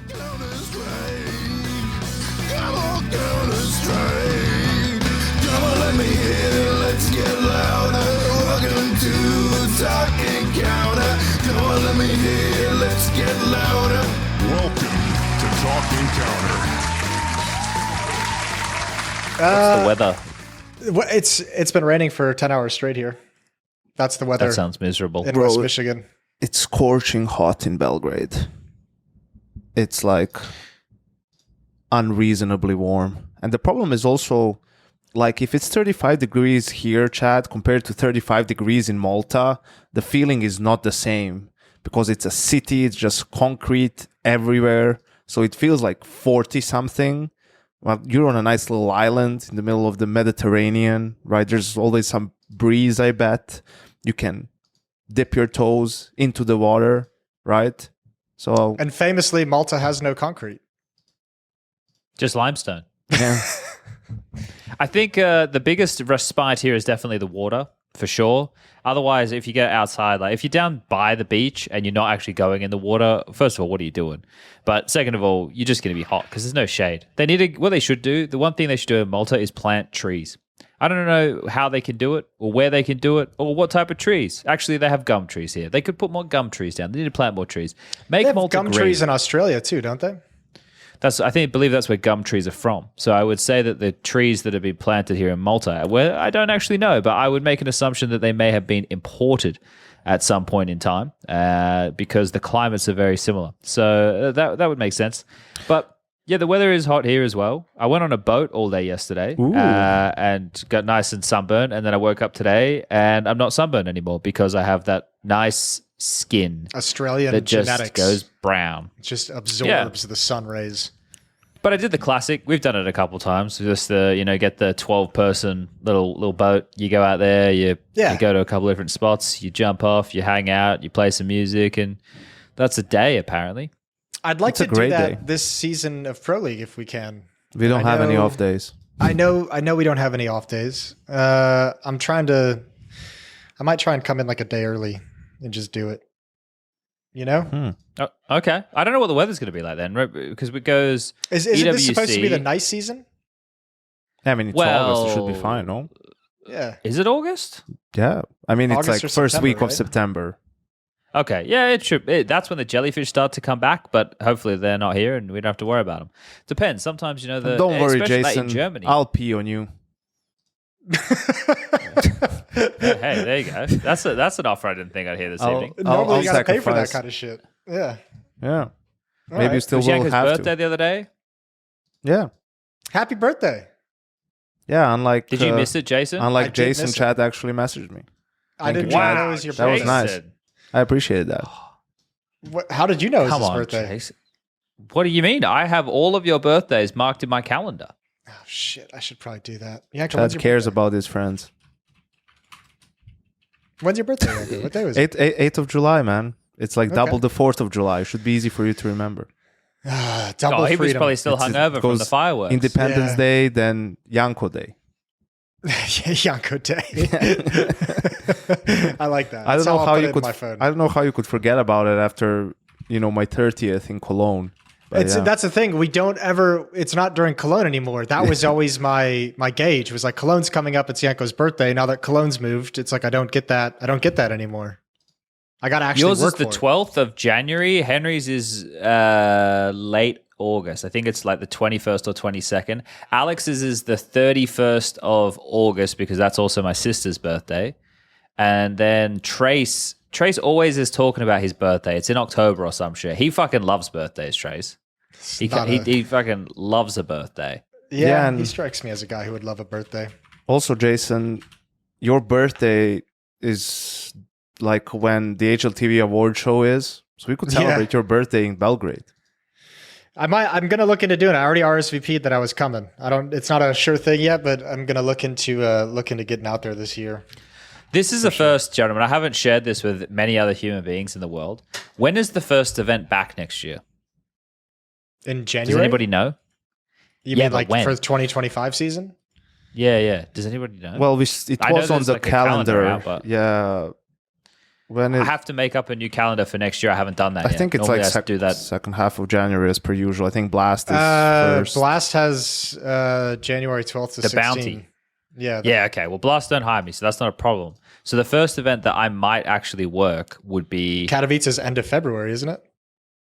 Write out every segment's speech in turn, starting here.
Come on, let me hear, let's get louder. Welcome to Talking Counter. Come on, let me hear, let's get louder. Welcome to Talking Counter. What's the weather? It's been raining for 10 hours straight here. That's the weather. That sounds miserable. In West Michigan. It's scorching hot in Belgrade. It's like unreasonably warm. And the problem is also, like, if it's 35 degrees here, Chad, compared to 35 degrees in Malta, the feeling is not the same because it's a city, it's just concrete everywhere. So it feels like 40 something. Well, you're on a nice little island in the middle of the Mediterranean, right? There's always some breeze, I bet. You can dip your toes into the water, right? So, and famously, Malta has no concrete. Just limestone. yeah. I think the biggest respite here is definitely the water, for sure. Otherwise, if you get outside, like if you're down by the beach and you're not actually going in the water, first of all, what are you doing? But second of all, you're just going to be hot because there's no shade. They need to, what they should do, the one thing they should do in Malta is plant trees. I don't know how they can do it or where they can do it or what type of trees. Actually, they have gum trees here. They could put more gum trees down. They need to plant more trees. Make They have Malta gum green. trees in Australia too, don't they? I believe that's where gum trees are from. So I would say that the trees that have been planted here in Malta, where I don't actually know, but I would make an assumption that they may have been imported at some point in time because the climates are very similar. So that would make sense. But yeah, the weather is hot here as well. I went on a boat all day yesterday and got nice and sunburned. And then I woke up today and I'm not sunburned anymore because I have that nice skin Australian that just genetics goes brown. It just absorbs the sun rays. But I did the classic. We've done it a couple times. Just get the 12-person little boat. You go out there. You go to a couple different spots. You jump off. You hang out. You play some music, and that's a day apparently. I'd like to do that day. this season of Pro League if we can. We don't have any off days. I know we don't have any off days. I might try and come in like a day early and just do it. You know? Oh, okay. I don't know what the weather's going to be like then, right? Because it goes. Isn't this supposed to be the nice season? I mean, it's August. It should be fine, no? Yeah. Is it August? Yeah. I mean, it's August like or first September, week of right? September. Okay. Yeah, it should. That's when the jellyfish start to come back, but hopefully they're not here and we don't have to worry about them. Depends. Sometimes, Don't worry, especially Jason. in Germany. I'll pee on you. Hey, there you go. That's an offer I didn't think I'd hear this evening. Normally you gotta pay for that sacrifice. kind of shit. Yeah. Yeah. All Maybe you right. still Was will Yanko's have birthday to. the other day? Yeah. Happy birthday. Yeah, unlike... Did you miss it, Jason? I Unlike did Jason, miss it. Chad actually messaged me. I didn't you. know it was your That was birthday. nice. I appreciated that. How did you know it was Come his on, birthday? Jason. What do you mean? I have all of your birthdays marked in my calendar. Oh, shit. I should probably do that. Yeah, Chad cares about his friends. When's your birthday, Yanko? What day was it? 8th of July, man. It's like Okay. double the 4th of July. It should be easy for you to remember. Double Oh, he was freedom. probably still hungover from the goes fireworks. Independence Yeah. Day, then Yanko Day. Yanko Day. I like that. I don't That's know I'll how put you it in could. my phone. I don't know how you could forget about it after my 30th in Cologne. But yeah. That's the thing. We don't ever. It's not during Cologne anymore. That was always my gauge. It was like Cologne's coming up. It's Yanko's birthday. Now that Cologne's moved, it's like I don't get that. I don't get that anymore. I got to actually Yours is work the for it. 12th of January. Henry's is late August. I think it's like the 21st or 22nd. Alex's is the 31st of August because that's also my sister's birthday. And then Trace always is talking about his birthday. It's in October or some shit. He fucking loves birthdays, Trace. He fucking loves a birthday. Yeah, and he strikes me as a guy who would love a birthday. Also, Jason, your birthday is like when the HLTV award show is. So we could celebrate your birthday in Belgrade. I'm gonna look into doing it. I already RSVP'd that I was coming. It's not a sure thing yet, but I'm gonna look into getting out there this year. This is the first, gentlemen. I haven't shared this with many other human beings in the world. When is the first event back next year? In January? Does anybody know? You Yeah, mean but like when? for the 2025 season? Yeah. Does anybody know? Well, it I know was on there's the like a calendar calendar. out, but- Yeah. When I have to make up a new calendar for next year. I haven't done that I yet. think it's Normally like I have to do that. second half of January as per usual. I think Blast is first. Blast has January 12th to The 16. bounty. Yeah. Yeah, okay. Well, Blast don't hire me, so that's not a problem. So the first event that I might actually work would be... Katowice's end of February, isn't it?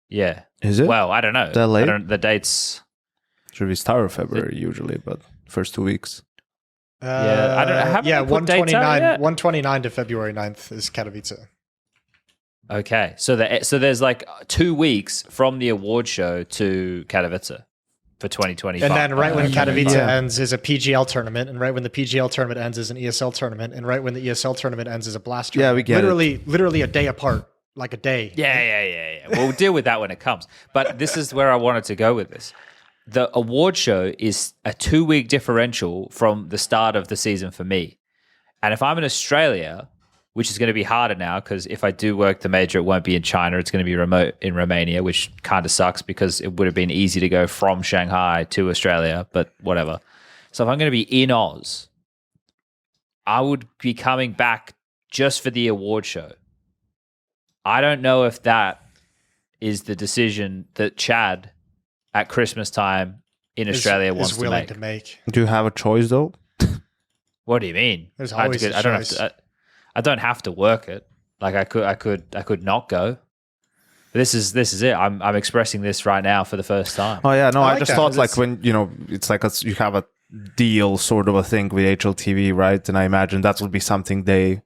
Yeah. Is it? Well, I don't know. That late? The dates... Should be start of February usually, but first 2 weeks. Yeah, I don't know. Haven't they put dates out yet? 129 to February 9th is Katowice. Okay. So there's like 2 weeks from the award show to Katowice for 2025. And then right when Katowice Yeah. ends is a PGL tournament, and right when the PGL tournament ends is an ESL tournament, and right when the ESL tournament ends is a Blast Yeah, tournament. we get it. Literally a day apart, like a day. Yeah. We'll deal with that when it comes. But this is where I wanted to go with this. The award show is a 2-week differential from the start of the season for me. And if I'm in Australia, which is going to be harder now because if I do work the major, it won't be in China. It's going to be remote in Romania, which kind of sucks because it would have been easy to go from Shanghai to Australia, but whatever. So if I'm going to be in Oz, I would be coming back just for the award show. I don't know if that is the decision that Chad at Christmas time in Australia wants is to willing make. to make. Do you have a choice though? What do you mean? There's always a choice. I don't have to work it. Like I could not go. But this is it. I'm expressing this right now for the first time. Oh yeah, no, I like just that. thought like when it's like you have a deal sort of a thing with HLTV, right? And I imagine that would be something they,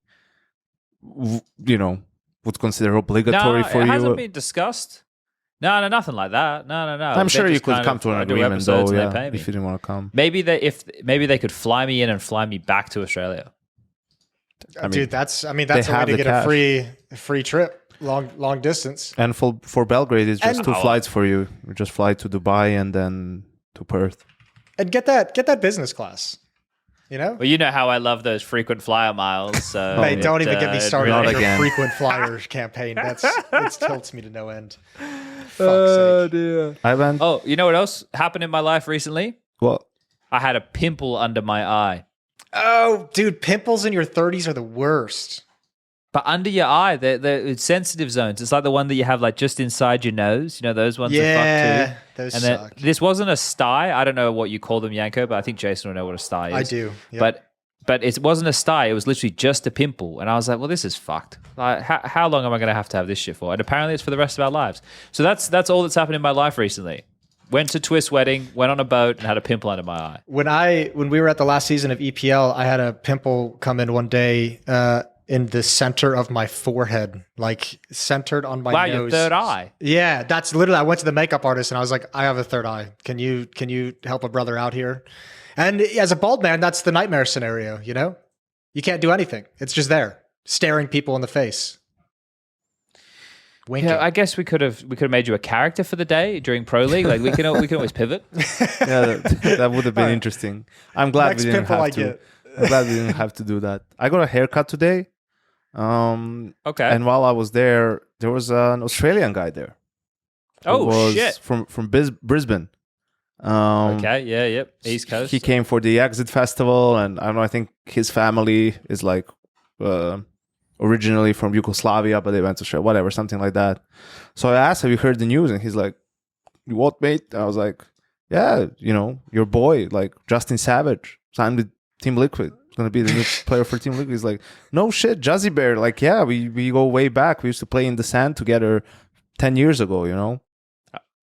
would consider obligatory for it you. hasn't been discussed. No, nothing like that. No. I'm sure you could come to an agreement though, yeah, if you didn't want to come. Maybe they could fly me in and fly me back to Australia. Dude, that's a way have to the get cash. a free trip, long distance. And for Belgrade, it's just And- 2 flights for you. You just fly to Dubai and then to Perth. And get that business class. Well, you know how I love those frequent flyer miles. So Hey, don't even get me started Not on your again. frequent flyer campaign. It tilts me to no end. Fuck's sake. Dear. I went. Oh, you know what else happened in my life recently? Well, I had a pimple under my eye. Oh, dude, pimples in your 30s are the worst. But under your eye, they're sensitive zones. It's like the one that you have like just inside your nose. Those ones are Yeah, fucked too. those And suck. this wasn't a sty. I don't know what you call them, Yanko, but I think Jason will know what a sty is. I do. Yep. But it wasn't a sty. It was literally just a pimple. And I was like, well, this is fucked. Like, how long am I going to have this shit for? And apparently it's for the rest of our lives. So that's all that's happened in my life recently. Went to Twist wedding, went on a boat, and had a pimple under my eye. When we were at the last season of EPL, I had a pimple come in one day in the center of my forehead, like centered on my Wow, nose. your third eye. Yeah, that's literally. I went to the makeup artist and I was like, I have a third eye. Can you help a brother out here? And as a bald man, that's the nightmare scenario. You can't do anything. It's just there, staring people in the face. Winking. Yeah, I guess we could have made you a character for the day during Pro League. Like we can always pivot. yeah, that would have been interesting. I'm glad Next we didn't pimple have I to. get. I'm glad we didn't have to do that. I got a haircut today. Okay. And while I was there was an Australian guy there. who Oh, was shit. From Brisbane. Okay. Yeah. Yep. East Coast. He came for the Exit Festival, and I don't know. I think his family is like originally from Yugoslavia, but they went to Australia, whatever, something like that. So I asked, "Have you heard the news?" And he's like, "What, mate?" And I was like, "Yeah, your boy, like Justin Savage, signed with Team Liquid. He's gonna be the new player for Team Liquid." He's like, "No shit, Jazzy Bear. Like, yeah, we go way back. We used to play in the sand together 10 years ago.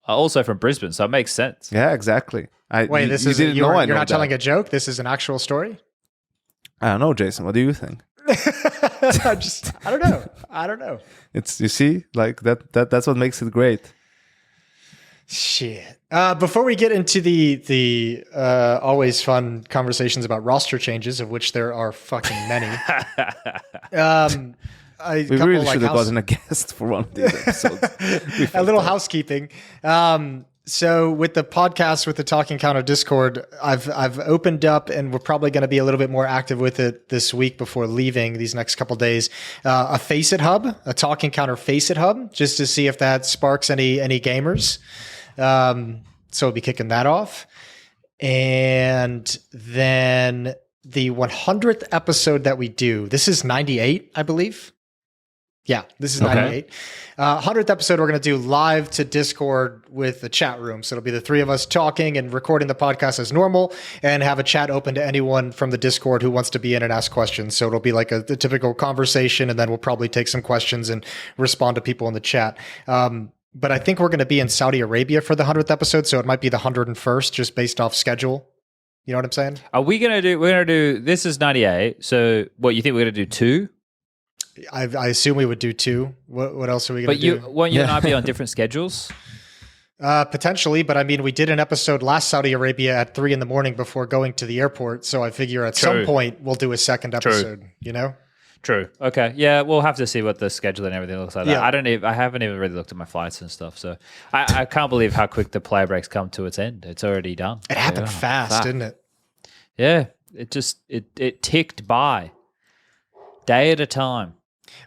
Also from Brisbane, so it makes sense. Yeah, exactly. Wait, this is didn't know I know you're not that. telling a joke. This is an actual story. I don't know, Jason. What do you think? I don't know. It's, you see, like that's what makes it great. Shit. Before we get into the always fun conversations about roster changes, of which there are fucking many. We really should have gotten a guest for one of these episodes. A little housekeeping. So with the podcast, with the Talking Counter Discord, I've opened up, and we're probably going to be a little bit more active with it this week before leaving these next couple days. A Face It hub, a Talking Counter Face It hub, just to see if that sparks any gamers. So we'll be kicking that off, and then the 100th episode that we do. This is 98, I believe. Yeah, this is 98. 100th episode, we're going to do live to Discord with the chat room. So it'll be the three of us talking and recording the podcast as normal and have a chat open to anyone from the Discord who wants to be in and ask questions. So it'll be like a typical conversation, and then we'll probably take some questions and respond to people in the chat. But I think we're going to be in Saudi Arabia for the 100th episode, so it might be the 101st just based off schedule. You know what I'm saying? Are we going to do, we're going to do, this is 98. So what, you think we're going to do 2? I assume we would do 2. What else are we going to do? But won't you and I be on different schedules? Potentially, but I mean, we did an episode last Saudi Arabia at 3 a.m. before going to the airport. So I figure at some point we'll do a second episode, you know? True. Okay. Yeah, we'll have to see what the schedule and everything looks like. Yeah. I haven't even really looked at my flights and stuff. So I can't believe how quick the player breaks come to its end. It's already done. It happened fast, didn't it? Yeah. It ticked by day at a time.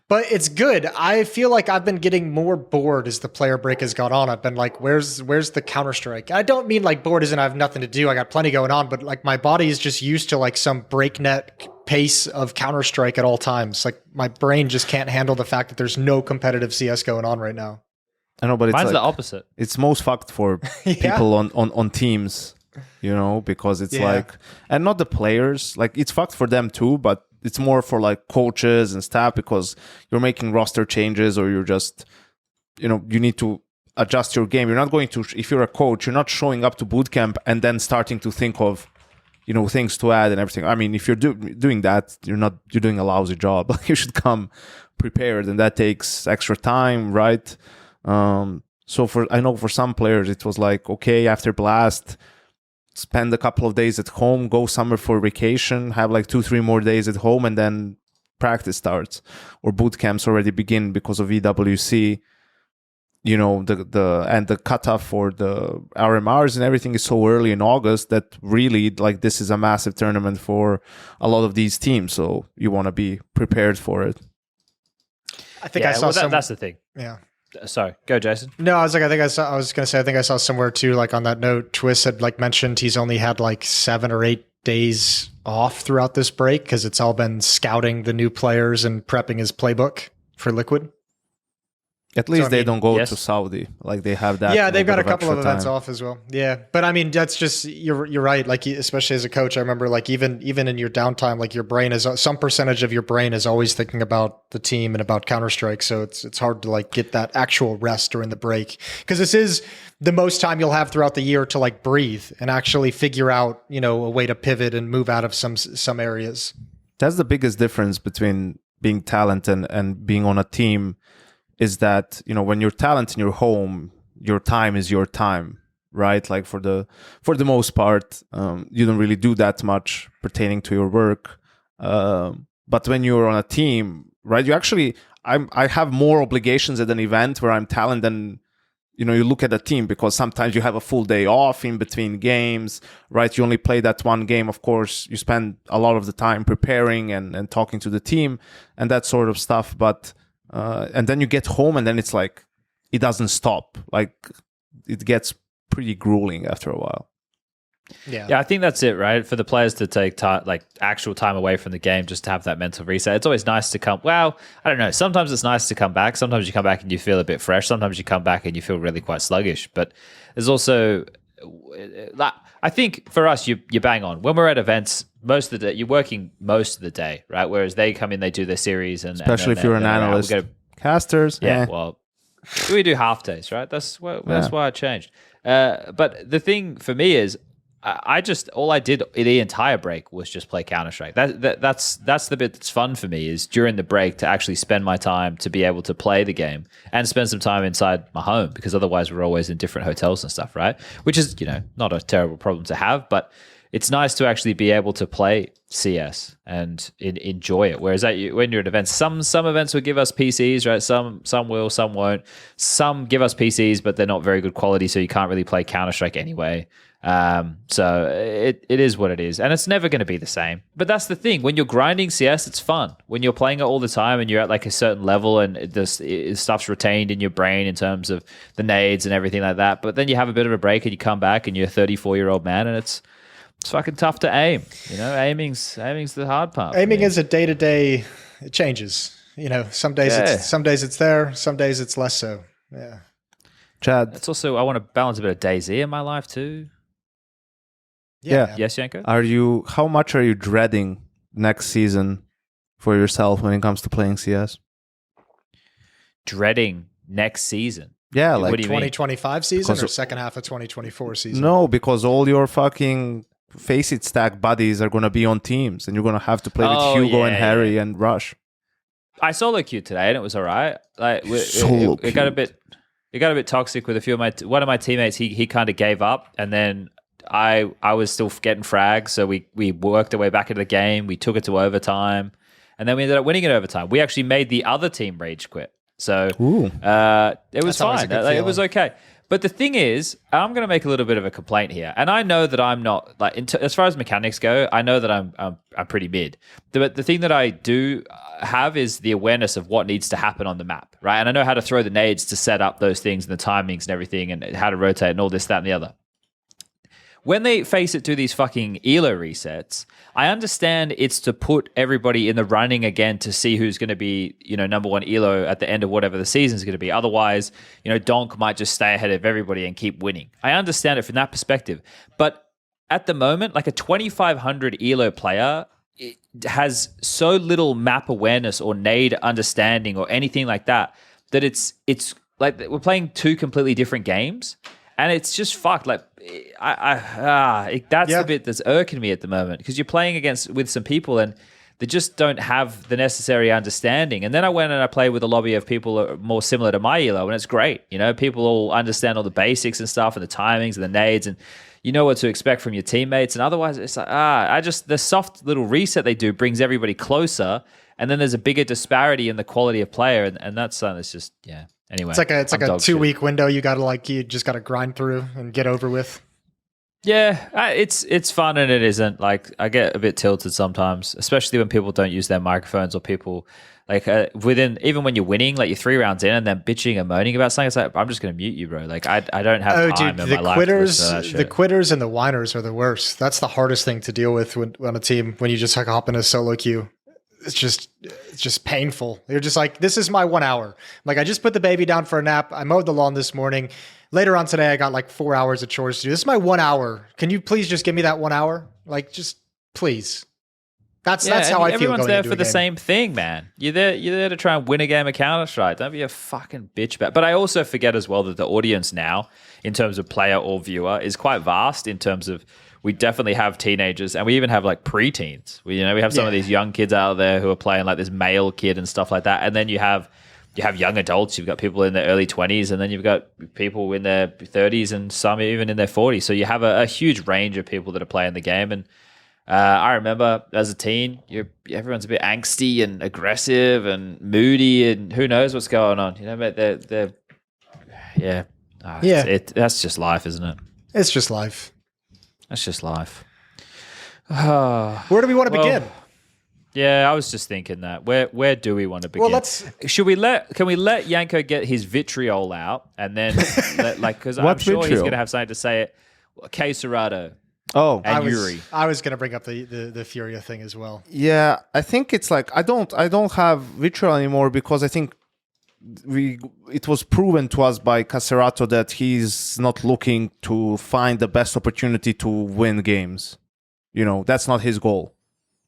But it's good. I feel like I've been getting more bored as the player break has gone on. I've been like, where's the Counter-Strike? I don't mean like bored as in I have nothing to do. I got plenty going on, but like my body is just used to like some breakneck pace of Counter-Strike at all times. Like my brain just can't handle the fact that there's no competitive CS going on right now. I know, but it's Mine's like, the opposite. It's most fucked for people on teams, you know, because it's like, and not the players, like it's fucked for them too, but it's more for like coaches and staff because you're making roster changes or you're just, you know, you need to adjust your game. You're not going to, if you're a coach, you're not showing up to boot camp and then starting to think of, you know, things to add and everything. I mean, if you're doing that, you're doing a lousy job. Like you should come prepared, and that takes extra time, right? So I know for some players, it was like, okay, after Blast, spend a couple of days at home, go somewhere for vacation, have like 2-3 more days at home, and then practice starts or boot camps already begin because of EWC. You know, the cutoff for the RMRs and everything is so early in August that really like this is a massive tournament for a lot of these teams. So you want to be prepared for it. I think I saw that's the thing. Yeah. Sorry, go Jason. No, I was going to say, I think I saw somewhere too, like on that note, Twist had like mentioned he's only had like 7 or 8 days off throughout this break because it's all been scouting the new players and prepping his playbook for Liquid. At least they don't go yes. to Saudi. Like they have that. Yeah, they've got a couple of events time off as well. Yeah, but I mean, that's just you're right. Like especially as a coach, I remember like even in your downtime, like your brain is some percentage of your brain is always thinking about the team and about Counter-Strike. So it's hard to like get that actual rest during the break because this is the most time you'll have throughout the year to like breathe and actually figure out, you know, a way to pivot and move out of some areas. That's the biggest difference between being talented and being on a team. Is that, you know, when you're talented in your home, your time is your time, right? Like for the most part, you don't really do that much pertaining to your work. But when you're on a team, right, you actually, I have more obligations at an event where I'm talented than, you know, you look at a team because sometimes you have a full day off in between games, right? You only play that one game. Of course, you spend a lot of the time preparing and talking to the team and that sort of stuff. But and then you get home and then it's like, it doesn't stop. Like it gets pretty grueling after a while. Yeah, I think that's it, right? For the players to take actual time away from the game just to have that mental reset. It's always nice to come. Well, I don't know. Sometimes it's nice to come back. Sometimes you come back and you feel a bit fresh. Sometimes you come back and you feel really quite sluggish. But there's also, I think for us, you bang on. When we're at events, most of the day, you're working most of the day, right? Whereas they come in, they do their series. Especially if you're an analyst. Casters. Yeah, well, we do half days, right? That's why I changed. But the thing for me is, all I did the entire break was just play Counter-Strike. That's the bit that's fun for me is during the break to actually spend my time to be able to play the game and spend some time inside my home because otherwise we're always in different hotels and stuff, right? Which is, you know, not a terrible problem to have, but it's nice to actually be able to play CS and enjoy it. Whereas when you're at events, some events will give us PCs, right? Some will, some won't. Some give us PCs, but they're not very good quality, so you can't really play Counter-Strike anyway. So it is what it is, and it's never going to be the same. But that's the thing. When you're grinding CS, it's fun. When you're playing it all the time and you're at like a certain level and this stuff's retained in your brain in terms of the nades and everything like that. But then you have a bit of a break and you come back and you're a 34-year-old man and it's fucking tough to aim. You know, aiming's the hard part. Aiming is a day-to-day. It changes. Some days it's there, some days it's less so. Yeah. Chad, It's also I want to balance a bit of DayZ in my life too. Yeah. Yes, Yanko? how much are you dreading next season for yourself when it comes to playing CS? Dreading next season. Yeah, What like do you mean? 2025 season Because or second half of 2024 season? no, because all your fucking Face It stack buddies are gonna be on teams, and you're gonna have to play with Hugo and Harry and Rush. I solo queued today and it was all right. Like Solo it got a bit toxic with a few of one of my teammates. He kind of gave up, and then I was still getting frags, so we worked our way back into the game. We took it to overtime, and then we ended up winning it overtime. We actually made the other team rage quit, so it was That's always a fine. good It was feeling. okay. But the thing is, I'm going to make a little bit of a complaint here, and I know that I'm not like as far as mechanics go. I know that I'm pretty mid. But the thing that I do have is the awareness of what needs to happen on the map, right? And I know how to throw the nades to set up those things and the timings and everything, and how to rotate and all this, that, and the other. When they face it to these fucking ELO resets, I understand it's to put everybody in the running again to see who's going to be, number one ELO at the end of whatever the season's going to be. Otherwise, Donk might just stay ahead of everybody and keep winning. I understand it from that perspective. But at the moment, like a 2,500 ELO player it has so little map awareness or nade understanding or anything like that, that it's like we're playing two completely different games. And it's just fucked. Like, that's the bit that's irking me at the moment, because you're playing with some people and they just don't have the necessary understanding. And then I went and I played with a lobby of people that are more similar to my ELO, and it's great. People all understand all the basics and stuff and the timings and the nades, and you know what to expect from your teammates. And otherwise, it's like, the soft little reset they do brings everybody closer. And then there's a bigger disparity in the quality of player. And that's something that's just, yeah. Anyway, It's like a 2-week window. You just gotta grind through and get over with. Yeah, it's fun and it isn't. Like, I get a bit tilted sometimes, especially when people don't use their microphones, or people like even when you're winning, like you're 3 rounds in and then bitching and moaning about something. It's like, I'm just going to mute you, bro. Like I don't have time in my life to listen to that shit. The quitters and the whiners are the worst. That's the hardest thing to deal with on a team, when you just like hop in a solo queue. It's just painful. You're just like, this is my 1 hour. Like, I just put the baby down for a nap. I mowed the lawn this morning. Later on today, I got like 4 hours of chores to do. This is my 1 hour. Can you please just give me that 1 hour? Like, just please. That's how I feel. Everyone's going there into for a the game. same thing, man. You're there to try and win a game of Counter-Strike. Don't be a fucking bitch about it. But I also forget as well that the audience now, in terms of player or viewer, is quite vast. In terms of, we definitely have teenagers, and we even have like pre-teens. We have some of these young kids out there who are playing, like this male kid and stuff like that. And then you have young adults. You've got people in their early 20s, and then you've got people in their 30s, and some even in their 40s. So you have a huge range of people that are playing the game. And I remember as a teen, everyone's a bit angsty and aggressive and moody, and who knows what's going on. But that's just life, isn't it? It's just life. That's just life. Where do we want to begin? Yeah, I was just thinking that. Where do we want to begin? Well, Can we let Yanko get his vitriol out, and then because I'm What sure he's vitriol? going to have something to say it. Kscerator Oh, and Yuurih. I was going to bring up the Furia thing as well. yeah. I think it's like I don't have vitriol anymore, because I think it was proven to us by Kscerator that he's not looking to find the best opportunity to win games. That's not his goal.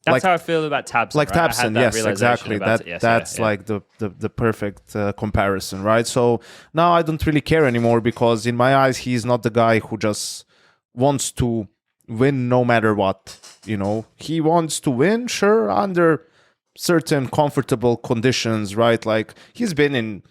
That's how I feel about Tabson. Like right? Tabson, yes, exactly. That's like the perfect comparison, right? So now I don't really care anymore, because in my eyes, he's not the guy who just wants to win no matter what. He wants to win, sure, under certain comfortable conditions, right? Like, he's been in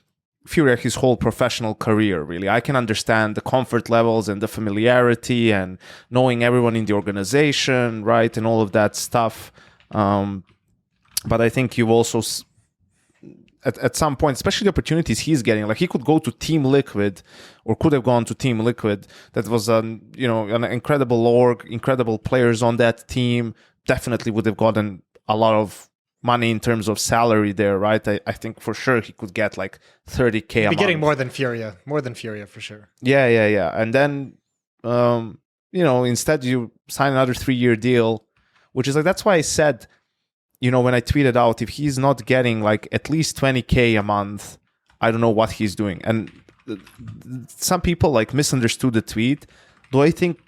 Furia his whole professional career, really. I can understand the comfort levels and the familiarity and knowing everyone in the organization, right? And all of that stuff. But I think you also, at some point, especially the opportunities he's getting, like he could go to Team Liquid, or could have gone to Team Liquid. That was an incredible org, incredible players on that team. Definitely would have gotten a lot of money in terms of salary there, right? I think for sure he could get like 30K a month. Be getting more than Furia for sure. Yeah. And then, instead you sign another 3-year deal, which is like, that's why I said when I tweeted out, if he's not getting like at least 20K a month, I don't know what he's doing. And some people like misunderstood the tweet. Do I think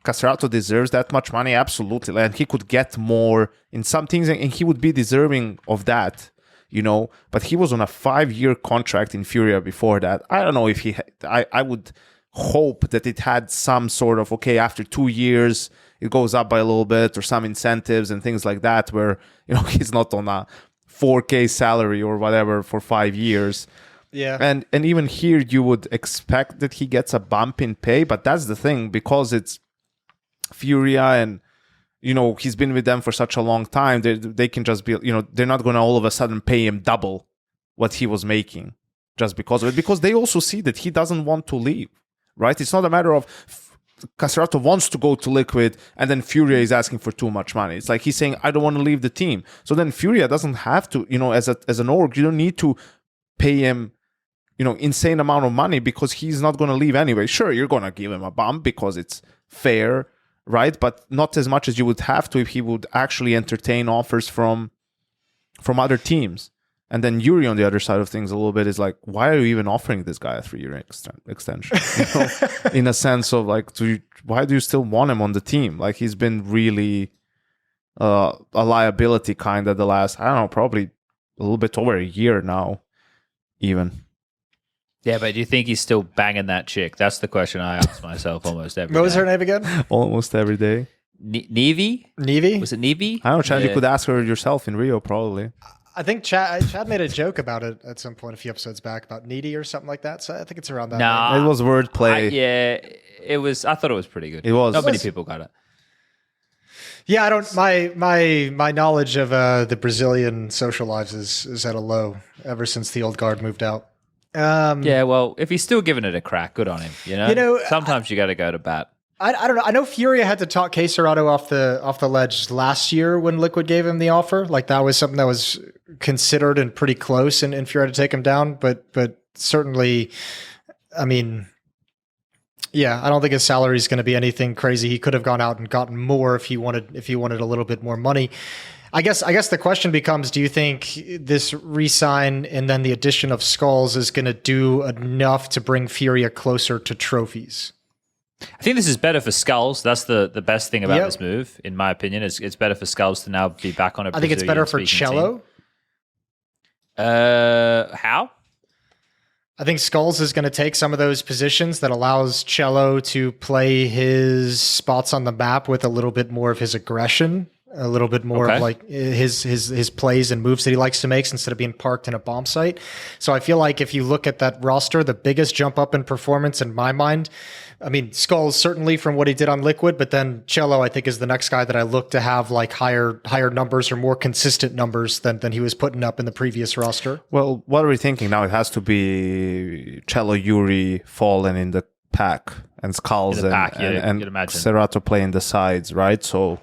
Kscerator deserves that much money? Absolutely. And he could get more in some things, and he would be deserving of that, But he was on a 5-year contract in Furia before that. I don't know if I would hope that it had some sort of, okay, after 2 years, it goes up by a little bit, or some incentives and things like that, where, he's not on a 4K salary or whatever for 5 years. Yeah. And even here, you would expect that he gets a bump in pay, but that's the thing, because it's Furia and, he's been with them for such a long time, they can just be, they're not going to all of a sudden pay him double what he was making just because of it, because they also see that he doesn't want to leave, right? It's not a matter of Kscerator wants to go to Liquid and then Furia is asking for too much money. It's like he's saying, I don't want to leave the team. So then Furia doesn't have to, as an org, you don't need to pay him insane amount of money because he's not going to leave anyway. Sure, you're going to give him a bump because it's fair, right? But not as much as you would have to if he would actually entertain offers from other teams. And then Yuurih on the other side of things a little bit is like, why are you even offering this guy a 3-year extension? In a sense of like, why do you still want him on the team? Like, he's been really a liability kind of the last, I don't know, probably a little bit over a year now, even. Yeah, but do you think he's still banging that chick? That's the question I ask myself almost every day. What was her name again? Almost every day. Nevi? Nevi? Was it Nevi? I don't know, Chad, Yeah. you could ask her yourself in Rio, probably. I think Chad made a joke about it at some point a few episodes back about needy or something like that. So I think it's around that. Nah. name. It was wordplay. Yeah, it was. I thought it was pretty good. It was. Not many people got it. Yeah, I don't. My knowledge of the Brazilian social lives is at a low ever since the old guard moved out. Yeah, well, if he's still giving it a crack, good on him. Sometimes you got to go to bat. I don't know. I know Furia had to talk Kscerator off the ledge last year when Liquid gave him the offer. Like, that was something that was considered and pretty close, and Furia had to take him down. But certainly, I mean, yeah, I don't think his salary is going to be anything crazy. He could have gone out and gotten more if he wanted a little bit more money. I guess the question becomes, do you think this re-sign and then the addition of skullz is going to do enough to bring Furia closer to trophies? I think this is better for skullz. That's the best thing about this move, in my opinion. It's better for skullz to now be back on a I think it's better for Cello. How? I think skullz is going to take some of those positions that allows Cello to play his spots on the map with a little bit more of his aggression, a little bit more of like his plays and moves that he likes to make instead of being parked in a bomb site. So I feel like if you look at that roster, the biggest jump up in performance in my mind, I mean, skullz certainly from what he did on Liquid, but then Cello I think is the next guy that I look to have like higher numbers or more consistent numbers than he was putting up in the previous roster. Well, what are we thinking now? It has to be Cello, Yuurih, Fallen in the pack, and skullz and Kscerator playing the sides, right? So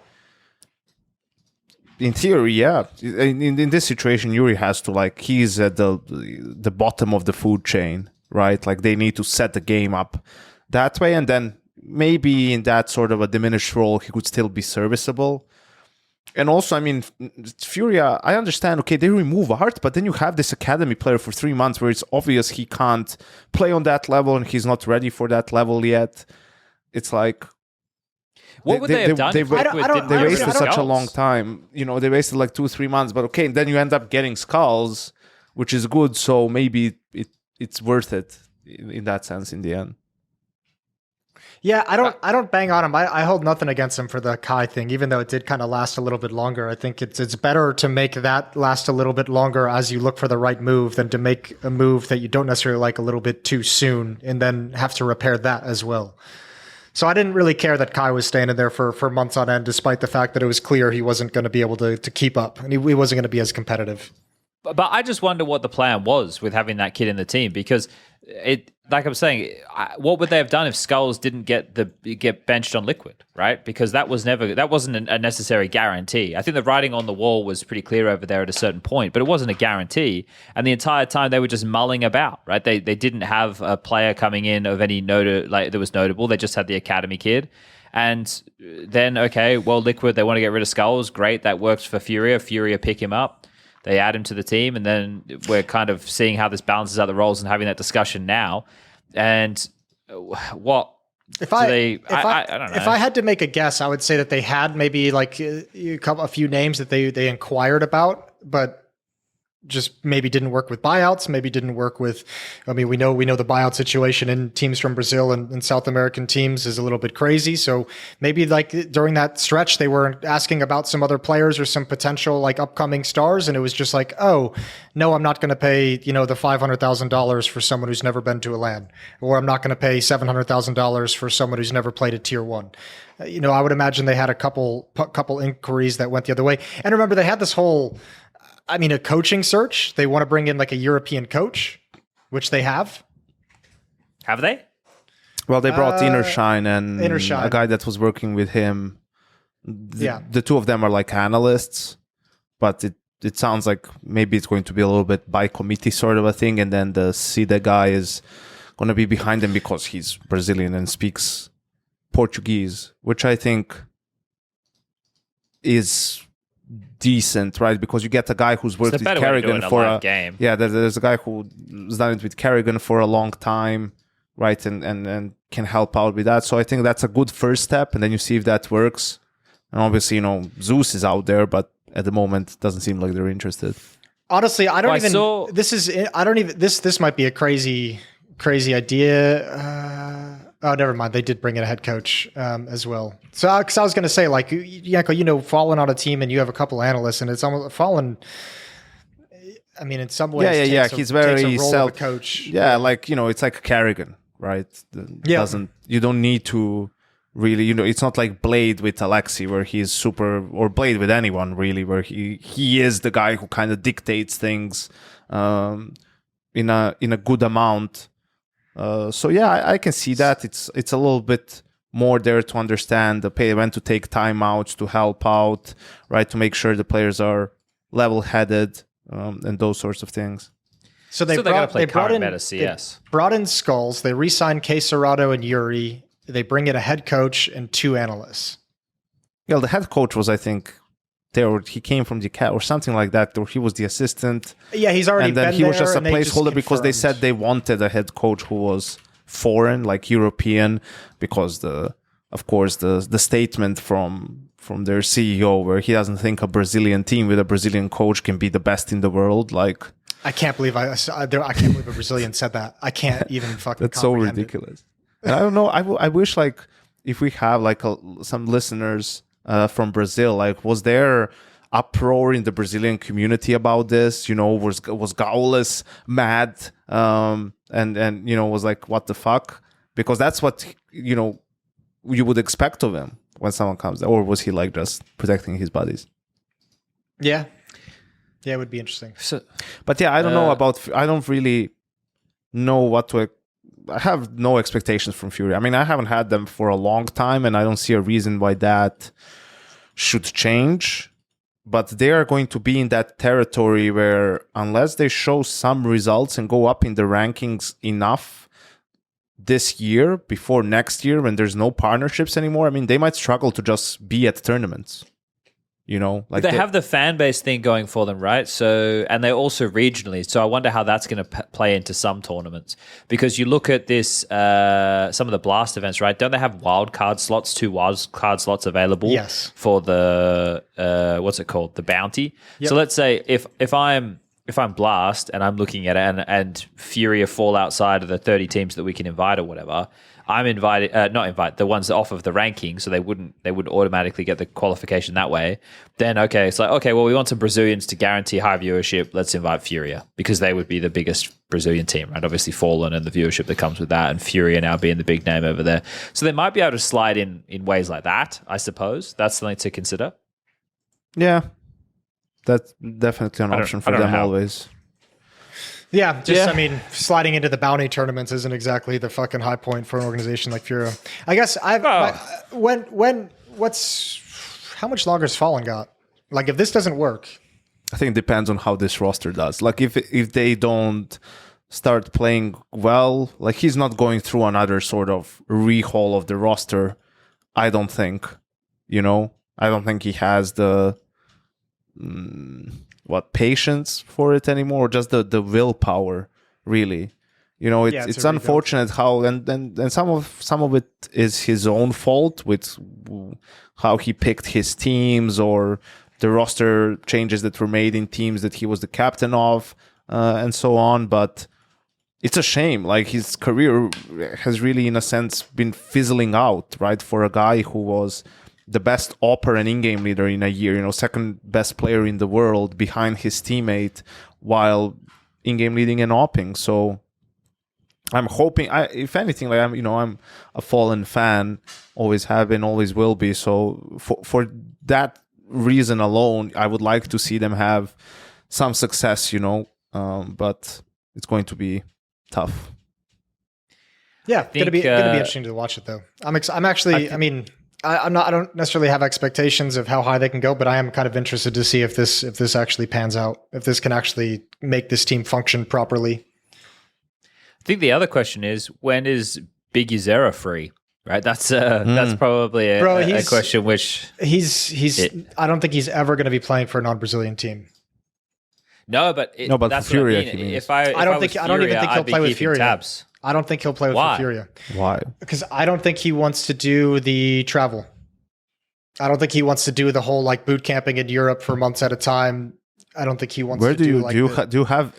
in theory, yeah. In this situation, Yuurih has to, like, he's at the bottom of the food chain, right? Like, they need to set the game up that way, and then maybe in that sort of a diminished role, he could still be serviceable. And also, I mean, Furia, I understand, okay, they remove Art, but then you have this academy player for 3 months where it's obvious he can't play on that level and he's not ready for that level yet. It's like, what would they have done? They wasted such a long time. They wasted like 2-3 months. But okay, then you end up getting skullz, which is good. So maybe it's worth it in that sense in the end. Yeah, I don't bang on him. I hold nothing against him for the Kai thing, even though it did kind of last a little bit longer. I think it's better to make that last a little bit longer as you look for the right move than to make a move that you don't necessarily like a little bit too soon and then have to repair that as well. So I didn't really care that Kai was staying in there for months on end, despite the fact that it was clear he wasn't going to be able to keep up and he wasn't going to be as competitive. But I just wonder what the plan was with having that kid in the team, because it, like I'm saying, what would they have done if skullz didn't get benched on Liquid, right? Because that wasn't a necessary guarantee. I think the writing on the wall was pretty clear over there at a certain point, but it wasn't a guarantee. And the entire time they were just mulling about, right? They didn't have a player coming in of any note like that was notable. They just had the academy kid. And then, okay, well, Liquid, they want to get rid of skullz. Great, that works for Furia. Furia pick him up. They add him to the team, and then we're kind of seeing how this balances out the roles and having that discussion now. And what I don't know. If I had to make a guess, I would say that they had maybe like a few names that they inquired about, but just maybe didn't work with buyouts, maybe didn't work with, I mean, we know the buyout situation in teams from Brazil and South American teams is a little bit crazy. So maybe like during that stretch, they were asking about some other players or some potential like upcoming stars. And it was just like, oh, no, I'm not going to pay, the $500,000 for someone who's never been to a LAN, or I'm not going to pay $700,000 for someone who's never played a tier 1. I would imagine they had a couple inquiries that went the other way. And remember, they had this whole, a coaching search. They want to bring in like a European coach, which they have. Have they? Well, they brought Innershine and Innershine. a guy that was working with him. The two of them are like analysts, but it sounds like maybe it's going to be a little bit by committee sort of a thing. And then the SIDA guy is going to be behind them because he's Brazilian and speaks Portuguese, which I think is decent, right? Because you get a guy who's worked with Kerrigan for a game. Yeah, there's a guy who's done it with Kerrigan for a long time, right? And can help out with that. So I think that's a good first step, and then you see if that works. And obviously, Zeus is out there, but at the moment, it doesn't seem like they're interested. Honestly, this might be a crazy idea. Oh, never mind. They did bring in a head coach as well. So, because I was going to say, like, Yanko, Fallen on a team and you have a couple analysts, and it's almost Fallen. In some ways, he's very self coach. Yeah, like it's like Kerrigan, right? You don't need to really, it's not like Blade with Alexi, where he's super, or Blade with anyone really, where he is the guy who kind of dictates things in a good amount. I can see that it's a little bit more there to understand when to take timeouts, to help out, right, to make sure the players are level-headed and those sorts of things. So they brought in CS. They brought in skullz. They re-signed Kscerator and Yuurih. They bring in a head coach and 2 analysts. Yeah, the head coach was, I think, he came from dycha or something like that, or he was the assistant. Yeah, he's already been there. And then he was just a placeholder because they said they wanted a head coach who was foreign, like European, because the statement from their CEO, where he doesn't think a Brazilian team with a Brazilian coach can be the best in the world. Like, I can't believe I can't believe a Brazilian said that. I can't even fucking. That's so ridiculous. And I don't know. I wish, like, if we have like some listeners from Brazil, like, was there uproar in the Brazilian community about this? Was Gaules mad and was like, what the fuck? Because that's what you would expect of him when someone comes there. Or was he like just protecting his buddies? Yeah, it would be interesting. But yeah, I don't know I don't really know what to. I have no expectations from Furia. I haven't had them for a long time, and I don't see a reason why that should change. But they are going to be in that territory where, unless they show some results and go up in the rankings enough this year before next year, when there's no partnerships anymore, they might struggle to just be at tournaments. Like they have the fan base thing going for them, right? So, and they're also regionally. So I wonder how that's going to play into some tournaments, because you look at this, some of the Blast events, right? Don't they have wild card slots, 2 wild card slots available? Yes. For the what's it called, the bounty. Yep. So let's say if I'm Blast and I'm looking at it, and Furia fall outside of the 30 teams that we can invite or whatever, I'm invited, the ones that off of the ranking, so they would automatically get the qualification that way. Then, okay, it's like, okay, well, we want some Brazilians to guarantee high viewership. Let's invite Furia, because they would be the biggest Brazilian team, right? Obviously Fallen and the viewership that comes with that, and Furia now being the big name over there. So they might be able to slide in ways like that, I suppose. That's something to consider. Yeah. That's definitely an option for I don't them know how. always. Yeah, just Yeah. I mean, sliding into the bounty tournaments isn't exactly the fucking high point for an organization like Furia. I guess how much longer has Fallen got? Like, if this doesn't work, I think it depends on how this roster does. Like if they don't start playing well, like he's not going through another sort of rehaul of the roster. I don't think, I don't think he has the patience for it anymore. Just the willpower, really. Yeah, It's it's a rebuild. unfortunate how and some of it is his own fault with how he picked his teams or the roster changes that were made in teams that he was the captain of, and so on. But it's a shame. Like his career has really, in a sense, been fizzling out, right? For a guy who was the best opper and in-game leader in a year, second best player in the world behind his teammate while in-game leading and opping. So I'm hoping, if anything, like I'm a Fallen fan, always have been, always will be. So for that reason alone, I would like to see them have some success, but it's going to be tough. yeah, gonna be think, interesting to watch it though. I'm actually, I don't necessarily have expectations of how high they can go, but I am kind of interested to see if this actually pans out, if this can actually make this team function properly. I think the other question is, when is Big Kscerator free? Right, that's probably a question which I don't think he's ever going to be playing for a non-Brazilian team. no, but but that's for Furia, what I he mean. means. I don't even think he'll play with Furia. Tabs. I don't think he'll play with Why? Furia Why? because I don't think he wants to do the travel. I don't think he wants to do the whole like boot camping in Europe for months at a time. I don't think he wants Where to do like do you have?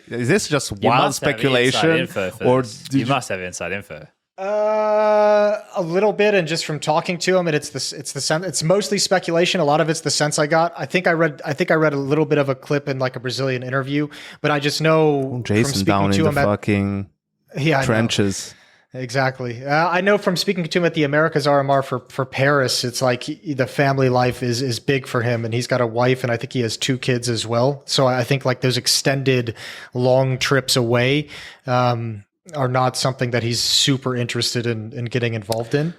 Is this just wild speculation, or you must have inside info? a little bit, and just from talking to him, and it's mostly speculation. A lot of it's the sense I got. I think I read a little bit of a clip in like a Brazilian interview, but I just know from Jason speaking down to in him the fucking I know. trenches? Exactly. I know from speaking to him at the Americas RMR for Paris, it's like the family life is big for him, and he's got a wife, and I think he has 2 kids as well. So I think like those extended long trips away are not something that he's super interested in getting involved in.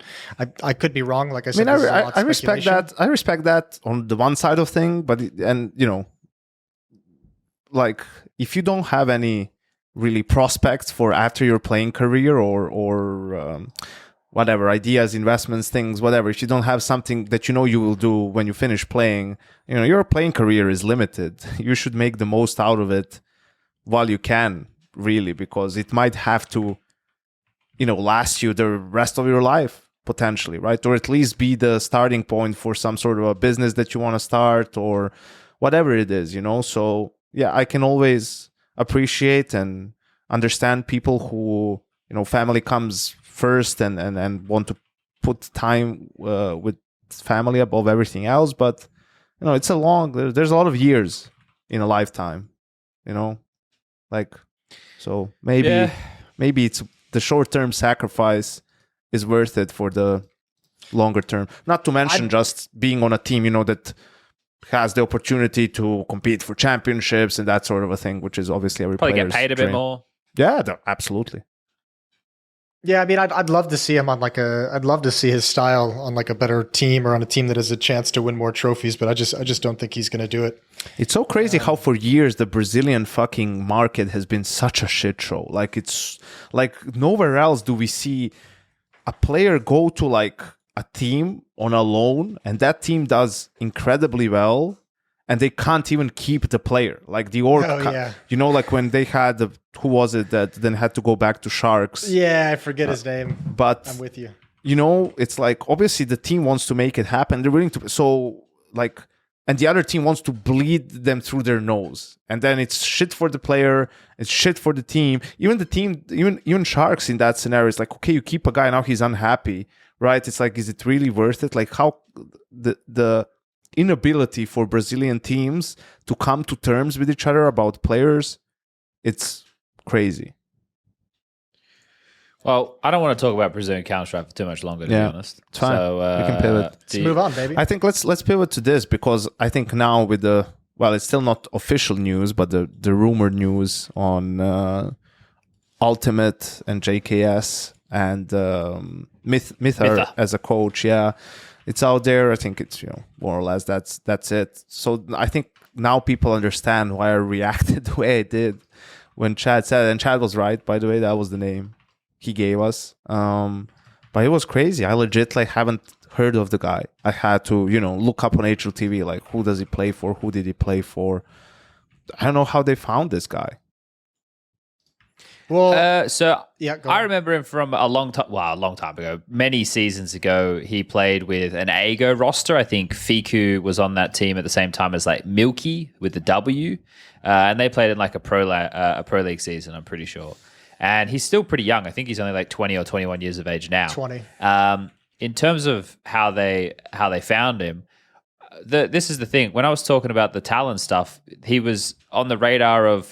I could be wrong. Like I said, I respect that. I respect that on the one side of thing, but like if you don't have any really prospects for after your playing career or whatever ideas, investments, things, whatever. If you don't have something that you will do when you finish playing, your playing career is limited. You should make the most out of it while you can, really, because it might have to, last you the rest of your life potentially, right? Or at least be the starting point for some sort of a business that you want to start or whatever it is, So yeah, I can always appreciate and understand people who family comes first and want to put time with family above everything else, but it's there's a lot of years in a lifetime, like, so maybe it's the short-term sacrifice is worth it for the longer term, not to mention just being on a team that has the opportunity to compete for championships and that sort of a thing, which is obviously every Probably player's get paid a dream. bit more. Yeah, absolutely. Yeah, I mean, I'd love to see him on I'd love to see his style on like a better team or on a team that has a chance to win more trophies, but I just don't think he's going to do it. It's so crazy how for years the Brazilian fucking market has been such a shit show. Like it's like nowhere else do we see a player go to like a team on a loan and that team does incredibly well and they can't even keep the player. Like the org, like when they had who was it that then had to go back to Sharks? Yeah, I forget his name, but I'm with you. It's like obviously the team wants to make it happen. They're willing to, so like, and the other team wants to bleed them through their nose, and then it's shit for the player, it's shit for the team. Even the team, even Sharks in that scenario is like, okay, you keep a guy now he's unhappy, right? It's like, is it really worth it? Like how the inability for Brazilian teams to come to terms with each other about players, it's crazy. Well, I don't want to talk about Brazilian Counter-Strike for too much longer, to be honest. It's fine. So, we can pivot. Let's move on, baby. I think let's pivot to this because I think now with well, it's still not official news, but the rumored news on Ultimate and JKS and mithr as a coach. Yeah, it's out there. I think it's more or less that's it. So I think now people understand why I reacted the way I did when Chad said it. And Chad was right, by the way. That was the name he gave us. But it was crazy. I legit haven't heard of the guy. I had to look up on HLTV who does he play for, who did he play for. I don't know how they found this guy. Well, I remember him from a long time ago, many seasons ago. He played with an AGO roster. I think Fiku was on that team at the same time as Milky with the W, and they played in a pro league season, I'm pretty sure. And he's still pretty young. I think he's only 20 or 21 years of age now. 20. In terms of how they found him, this is the thing. When I was talking about the talent stuff, he was on the radar of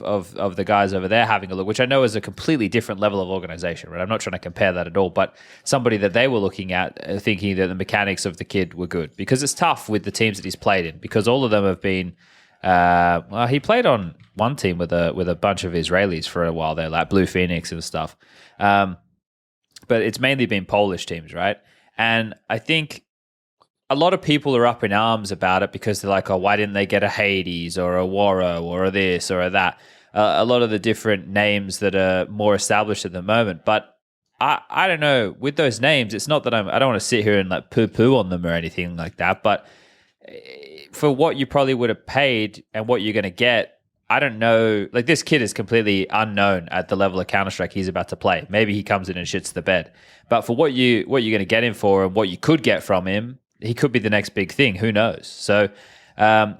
the guys over there having a look, which I know is a completely different level of organization, right? I'm not trying to compare that at all, but somebody that they were looking at, thinking that the mechanics of the kid were good, because it's tough with the teams that he's played in, because all of them have been. He played on one team with a bunch of Israelis for a while there, like Blue Phoenix and stuff. But it's mainly been Polish teams, right? And I think a lot of people are up in arms about it because they're like, oh, why didn't they get a Hades or a Waro or a this or a that? A lot of the different names that are more established at the moment. But I don't know, with those names, it's not that I don't want to sit here and poo-poo on them or anything like that, but for what you probably would have paid and what you're going to get, I don't know. This kid is completely unknown at the level of Counter-Strike he's about to play. Maybe he comes in and shits the bed. But for what you're going to get him for and what you could get from him, he could be the next big thing. Who knows? So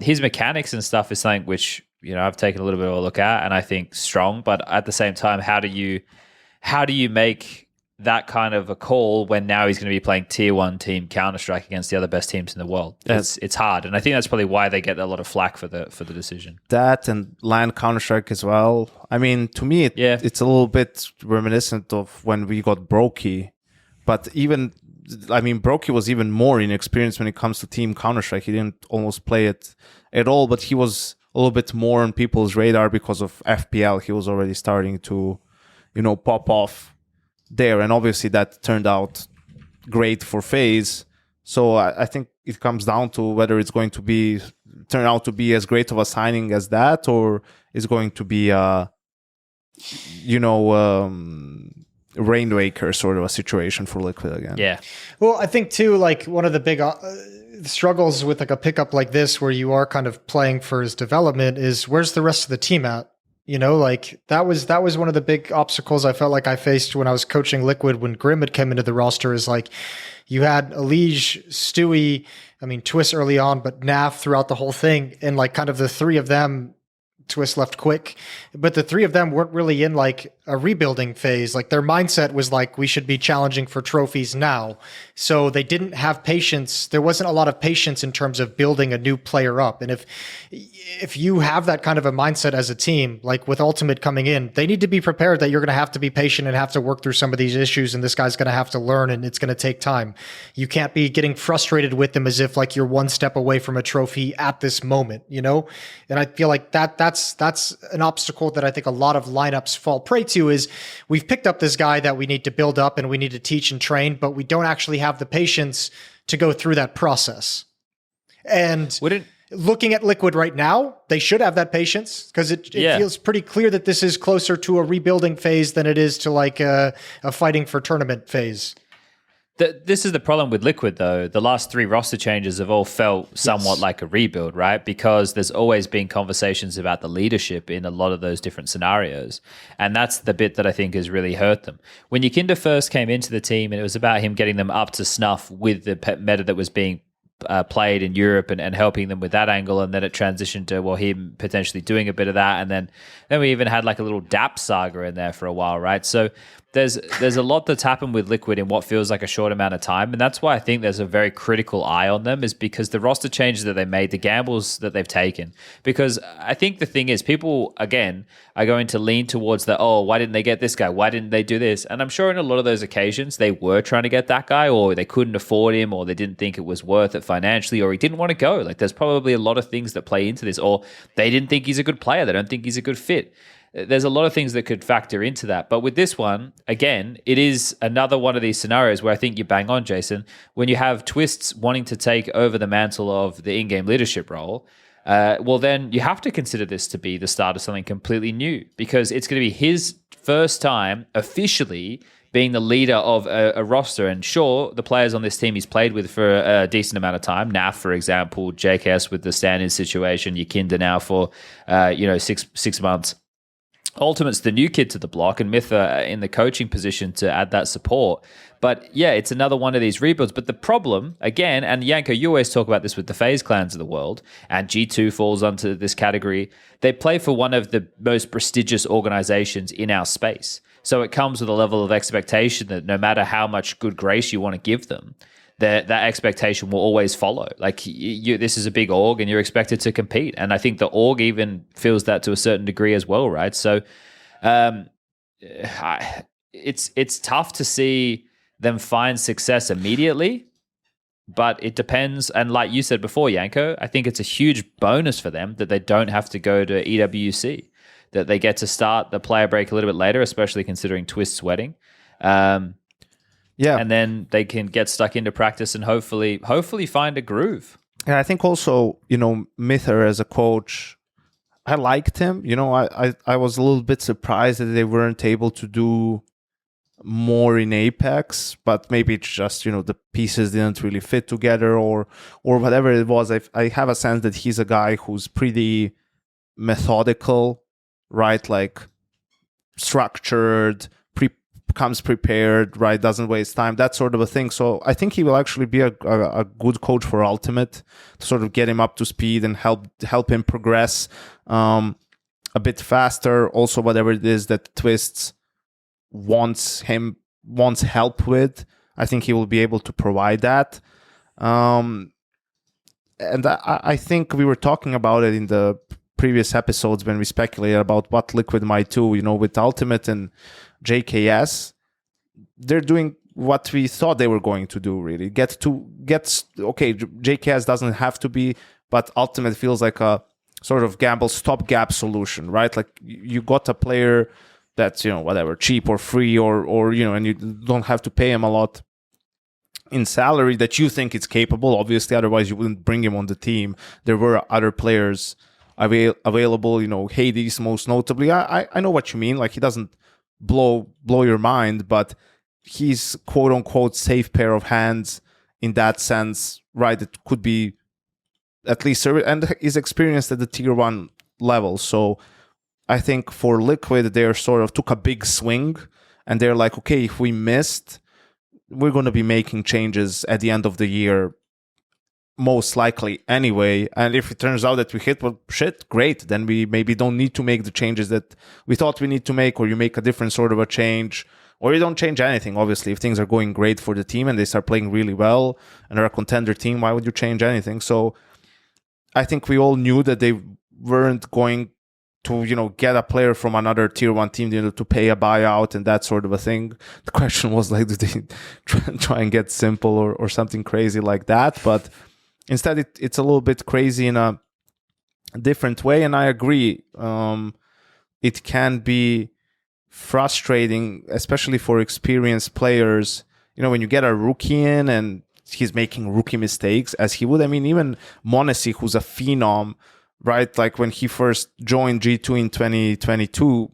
his mechanics and stuff is something which I've taken a little bit of a look at, and I think strong. But at the same time, how do you make that kind of a call when now he's going to be playing tier 1 team Counter-Strike against the other best teams in the world? It's hard, and I think that's probably why they get a lot of flack for the decision. That and LAN Counter-Strike as well. I mean, to me, it's a little bit reminiscent of when we got Brokey, but Brokey was even more inexperienced when it comes to team Counter-Strike. He didn't almost play it at all, but he was a little bit more on people's radar because of FPL. He was already starting to, pop off there, and obviously that turned out great for FaZe. So I think it comes down to whether it's going to turn out to be as great of a signing as that, or is going to be Rainmaker sort of a situation for Liquid again. Yeah. Well, I think too, one of the big struggles with a pickup like this, where you are kind of playing for his development, is where's the rest of the team at? That was one of the big obstacles I felt like I faced when I was coaching Liquid when Grim had come into the roster. Is you had Elige, Stewie, Twist early on, but Naf throughout the whole thing, and kind of the three of them. Twist left quick, but the three of them weren't really in a rebuilding phase. Their mindset was we should be challenging for trophies now. So they didn't have patience. There wasn't a lot of patience in terms of building a new player up. And if you have that kind of a mindset as a team, with Ultimate coming in, they need to be prepared that you're going to have to be patient and have to work through some of these issues. And this guy's going to have to learn, and it's going to take time. You can't be getting frustrated with them as if you're one step away from a trophy at this moment, And I feel like that's an obstacle that I think a lot of lineups fall prey to, is we've picked up this guy that we need to build up and we need to teach and train, but we don't actually have the patience to go through that process. And looking at Liquid right now, they should have that patience, because it feels pretty clear that this is closer to a rebuilding phase than it is to a fighting for tournament phase. This is the problem with Liquid, though. The last 3 roster changes have all felt somewhat like a rebuild, right? Because there's always been conversations about the leadership in a lot of those different scenarios. And that's the bit that I think has really hurt them. When Yukinda first came into the team, and it was about him getting them up to snuff with the meta that was being played in Europe and helping them with that angle, and then it transitioned to him potentially doing a bit of that, and then we even had a little DAP saga in there for a while, right? So there's a lot that's happened with Liquid in what feels like a short amount of time, and that's why I think there's a very critical eye on them, is because the roster changes that they made, the gambles that they've taken. Because I think the thing is, people again are going to lean towards the, oh, why didn't they get this guy? Why didn't they do this? And I'm sure in a lot of those occasions they were trying to get that guy, or they couldn't afford him, or they didn't think it was worth it financially, or he didn't want to go. Like, there's probably a lot of things that play into this, or they didn't think he's a good player. They don't think he's a good fit. There's a lot of things that could factor into that. But with this one, again, it is another one of these scenarios where I think you bang on, Jason, when you have Twists wanting to take over the mantle of the in-game leadership role, well, then you have to consider this to be the start of something completely new, because it's going to be his first time officially being the leader of a roster. And sure, the players on this team he's played with for a decent amount of time. Naf, for example, JKS with the stand-in situation, Yakinda now for 6 months. Ultimate's the new kid to the block, and mithr in the coaching position to add that support. But yeah, it's another one of these rebuilds. But the problem, again, and Yanko, you always talk about this with the FaZe clans of the world, and G2 falls onto this category. They play for one of the most prestigious organizations in our space. So it comes with a level of expectation that no matter how much good grace you want to give them, that expectation will always follow. Like, this is a big org and you're expected to compete. And I think the org even feels that to a certain degree as well, right? So it's tough to see them find success immediately, but it depends. And like you said before, Yanko, I think it's a huge bonus for them that they don't have to go to EWC, that they get to start the player break a little bit later, especially considering Twist's wedding. Yeah, and then they can get stuck into practice and hopefully find a groove. And I think also, mithr as a coach, I liked him. I was a little bit surprised that they weren't able to do more in Apex, but maybe it's just, the pieces didn't really fit together or whatever it was. I have a sense that he's a guy who's pretty methodical, right? Like structured, comes prepared, right? Doesn't waste time, that sort of a thing. So I think he will actually be a good coach for Ultimate, to sort of get him up to speed and help him progress a bit faster. Also, whatever it is that Twists wants help with, I think he will be able to provide that. And I think we were talking about it in the previous episodes when we speculated about what Liquid might do, with Ultimate and JKS. They're doing what we thought they were going to do, really. JKS doesn't have to be, but Ultimate feels like a sort of gamble stopgap solution, right? Like, you got a player that's, whatever, cheap or free or and you don't have to pay him a lot in salary that you think it's capable. Obviously, otherwise you wouldn't bring him on the team. There were other players available, Hades most notably. I know what you mean. Like, he doesn't blow your mind, but he's quote unquote safe pair of hands in that sense, right? It could be at least, and is experienced at the tier 1 level. So I think for Liquid, they sort of took a big swing, and they're like, okay, if we missed, we're going to be making changes at the end of the year, most likely anyway. And if it turns out that we hit, well, shit, great. Then we maybe don't need to make the changes that we thought we need to make, or you make a different sort of a change, or you don't change anything. Obviously, if things are going great for the team and they start playing really well and are a contender team, why would you change anything? So I think we all knew that they weren't going to, get a player from another tier 1 team, to pay a buyout and that sort of a thing. The question was like, do they try and get simple or something crazy like that? But instead, it's a little bit crazy in a different way. And I agree. It can be frustrating, especially for experienced players. When you get a rookie in and he's making rookie mistakes, as he would. I mean, even Monte, who's a phenom, right? Like, when he first joined G2 in 2022,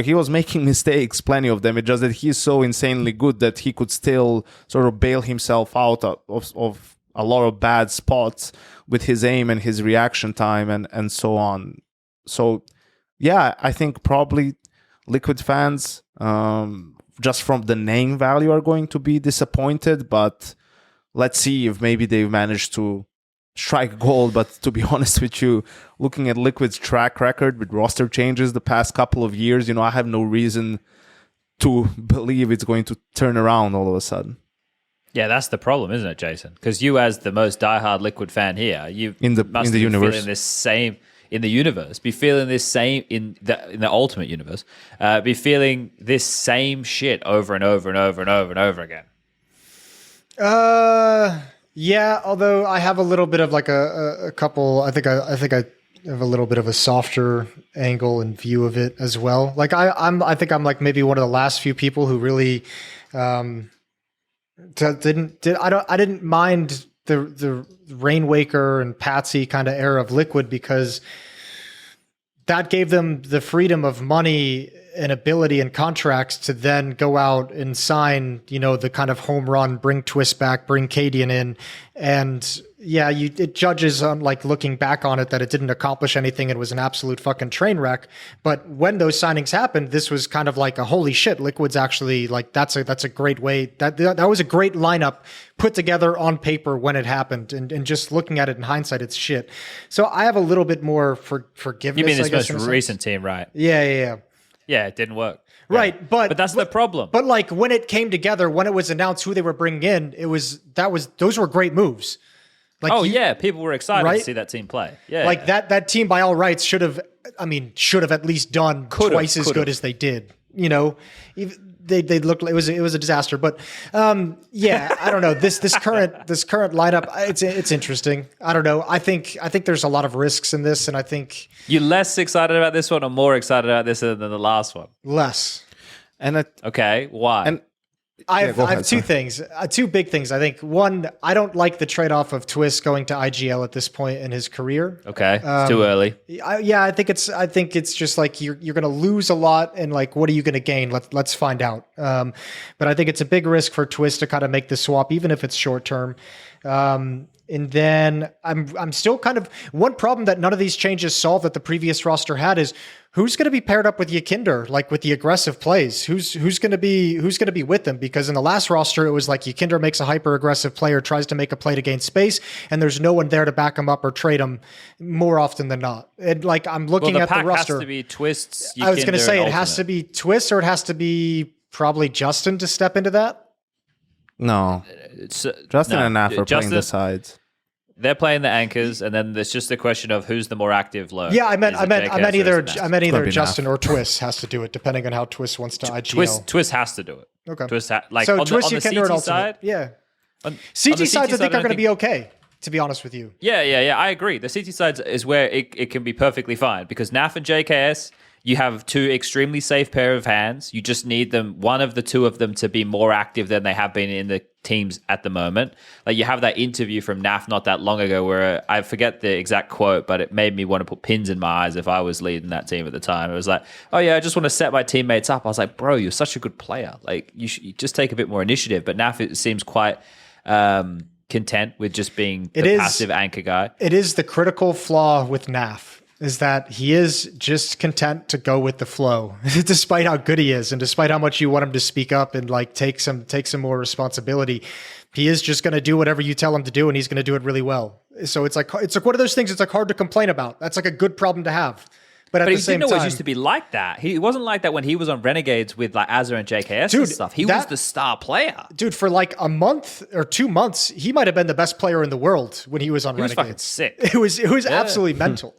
he was making mistakes, plenty of them. It's just that he's so insanely good that he could still sort of bail himself out of a lot of bad spots with his aim and his reaction time and so on. So, yeah, I think probably Liquid fans, just from the name value, are going to be disappointed. But let's see if maybe they've managed to strike gold. But to be honest with you, looking at Liquid's track record with roster changes the past couple of years, I have no reason to believe it's going to turn around all of a sudden. Yeah, that's the problem, isn't it, Jason? Because you, as the most diehard Liquid fan here, you In the must be universe. feeling this same in the universe, be feeling this same in the ultimate universe, be feeling this same shit over and over and over and over and over again. Yeah, although I have a little bit of like a couple. I think I have a little bit of a softer angle and view of it as well. Like I think I'm like maybe one of the last few people who really I didn't mind the Rainwaker and Patsy kind of era of Liquid because that gave them the freedom of money and ability and contracts to then go out and sign, the kind of home run, bring Twist back, bring Cadian in. And yeah, it judges on like looking back on it that it didn't accomplish anything. It was an absolute fucking train wreck. But when those signings happened, this was kind of like a holy shit. Liquid's actually like, that's a great way. That was a great lineup put together on paper when it happened. And just looking at it in hindsight, it's shit. So I have a little bit more forgiveness. You mean this most recent team, right? Yeah. Yeah, it didn't work. Right, Yeah. but that's the problem. But like when it came together, when it was announced who they were bringing in, those were great moves. Like people were excited right? to see that team play. Yeah, like that team by all rights should have at least done twice as good as they did. They looked like it was a disaster. But yeah, I don't know this current lineup. It's interesting. I don't know. I think there's a lot of risks in this, and I think you're less excited about this one or more excited about this than the last one. Less. And okay, why? And I have two things, two big things. I think one, I don't like the trade-off of Twist going to IGL at this point in his career. Okay, it's too early. I think it's just like you're going to lose a lot, and like, what are you going to gain? Let's find out. But I think it's a big risk for Twist to kind of make the swap, even if it's short term. And then I'm still kind of one problem that none of these changes solve that the previous roster had is who's going to be paired up with Yakinder, like with the aggressive plays. Who's going to be with them? Because in the last roster, it was like Yakinder makes a hyper aggressive player, tries to make a play to gain space, and there's no one there to back him up or trade him more often than not. And like I'm looking at the roster, has to be Twists. I was going to say it has Ultimate. to be Twist, or it has to be probably Justin to step into that. no, Justin and Naf are playing the sides. They're playing the anchors, and then there's just a question of who's the more active low. Yeah, I meant either Naf. Justin or Twist has to do it, depending on how Twist wants to IGL. Twist has to do it. Okay. Twist so on Twist, the you can do it CT ultimate. side. Yeah. On CT the sides, I think, side, are going to be okay, to be honest with you. Yeah, I agree. The CT sides is where it can be perfectly fine because NAF and JKS, you have two extremely safe pair of hands. You just need one of the two of them to be more active than they have been in the teams at the moment. Like you have that interview from NAF not that long ago where I forget the exact quote, but it made me want to put pins in my eyes if I was leading that team at the time. It was like, oh yeah, I just want to set my teammates up. I was like, bro, you're such a good player. Like you just take a bit more initiative. But NAF, it seems quite content with just being the passive anchor guy. It is the critical flaw with NAF. Is that he is just content to go with the flow, despite how good he is, and despite how much you want him to speak up and like take some more responsibility. He is just going to do whatever you tell him to do, and he's going to do it really well. So it's like one of those things. It's like hard to complain about. That's like a good problem to have. But at the same time, he didn't always used to be like that. He wasn't like that when he was on Renegades with like Azza and JKS and stuff. He was the star player. Dude, for like a month or 2 months, he might have been the best player in the world when he was on Renegades. He was fucking sick. It was absolutely mental.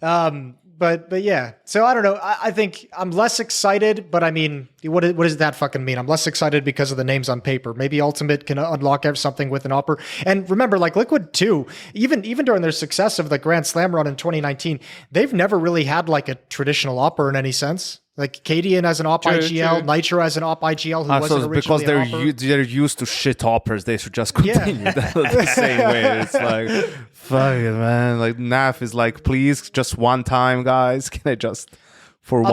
But yeah, so I don't know. I think I'm less excited, but I mean, what does that fucking mean? I'm less excited because of the names on paper. Maybe Ultimate can unlock something with an Opper. And remember, like Liquid 2, even during their success of the Grand Slam run in 2019, they've never really had like a traditional Opper in any sense. Like Cadian as an op IGL, Nitro as an op IGL, who wasn't originally because they're used to shit hoppers, they should just continue that the same way. It's like, fuck it, man. Like NAF is like, please, just one time, guys. Can I just once?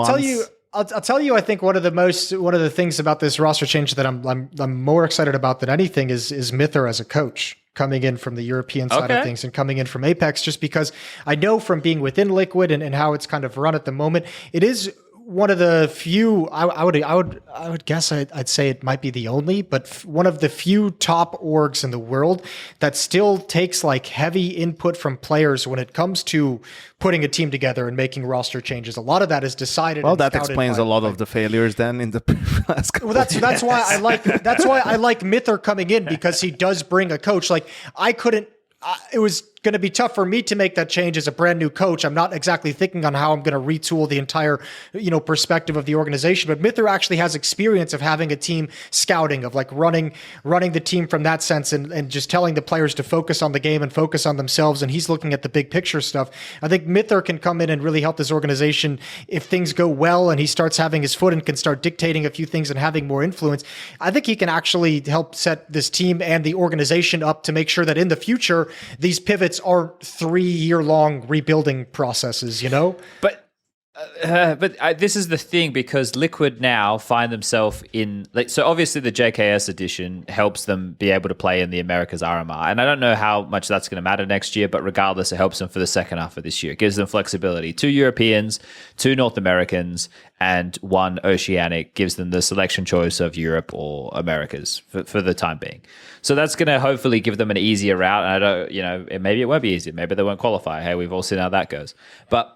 I'll tell you. I think one of the things about this roster change that I'm more excited about than anything is mithr as a coach coming in from the European side of things and coming in from Apex, just because I know from being within Liquid and how it's kind of run at the moment, it is one of the few. I would guess I'd say it might be the only, but one of the few top orgs in the world that still takes like heavy input from players when it comes to putting a team together and making roster changes. A lot of that is decided. Well, that explains a lot of the failures then in the last couple. Well, that's why I like mithr coming in, because he does bring a coach. Like I couldn't. It was going to be tough for me to make that change as a brand new coach. I'm not exactly thinking on how I'm going to retool the entire, perspective of the organization. But mithr actually has experience of having a team scouting, of like running the team from that sense, and just telling the players to focus on the game and focus on themselves. And he's looking at the big picture stuff. I think mithr can come in and really help this organization if things go well and he starts having his foot and can start dictating a few things and having more influence. I think he can actually help set this team and the organization up to make sure that in the future, these pivots are 3-year-long rebuilding processes, But this is the thing, because Liquid now find themselves in so obviously the JKS edition helps them be able to play in the Americas RMR, and I don't know how much that's going to matter next year, but regardless, it helps them for the second half of this year. It gives them flexibility. 2 Europeans, 2 North Americans, and 1 Oceanic gives them the selection choice of Europe or Americas for the time being. So that's going to hopefully give them an easier route. And I don't, maybe it won't be easy. Maybe they won't qualify. Hey, we've all seen how that goes. But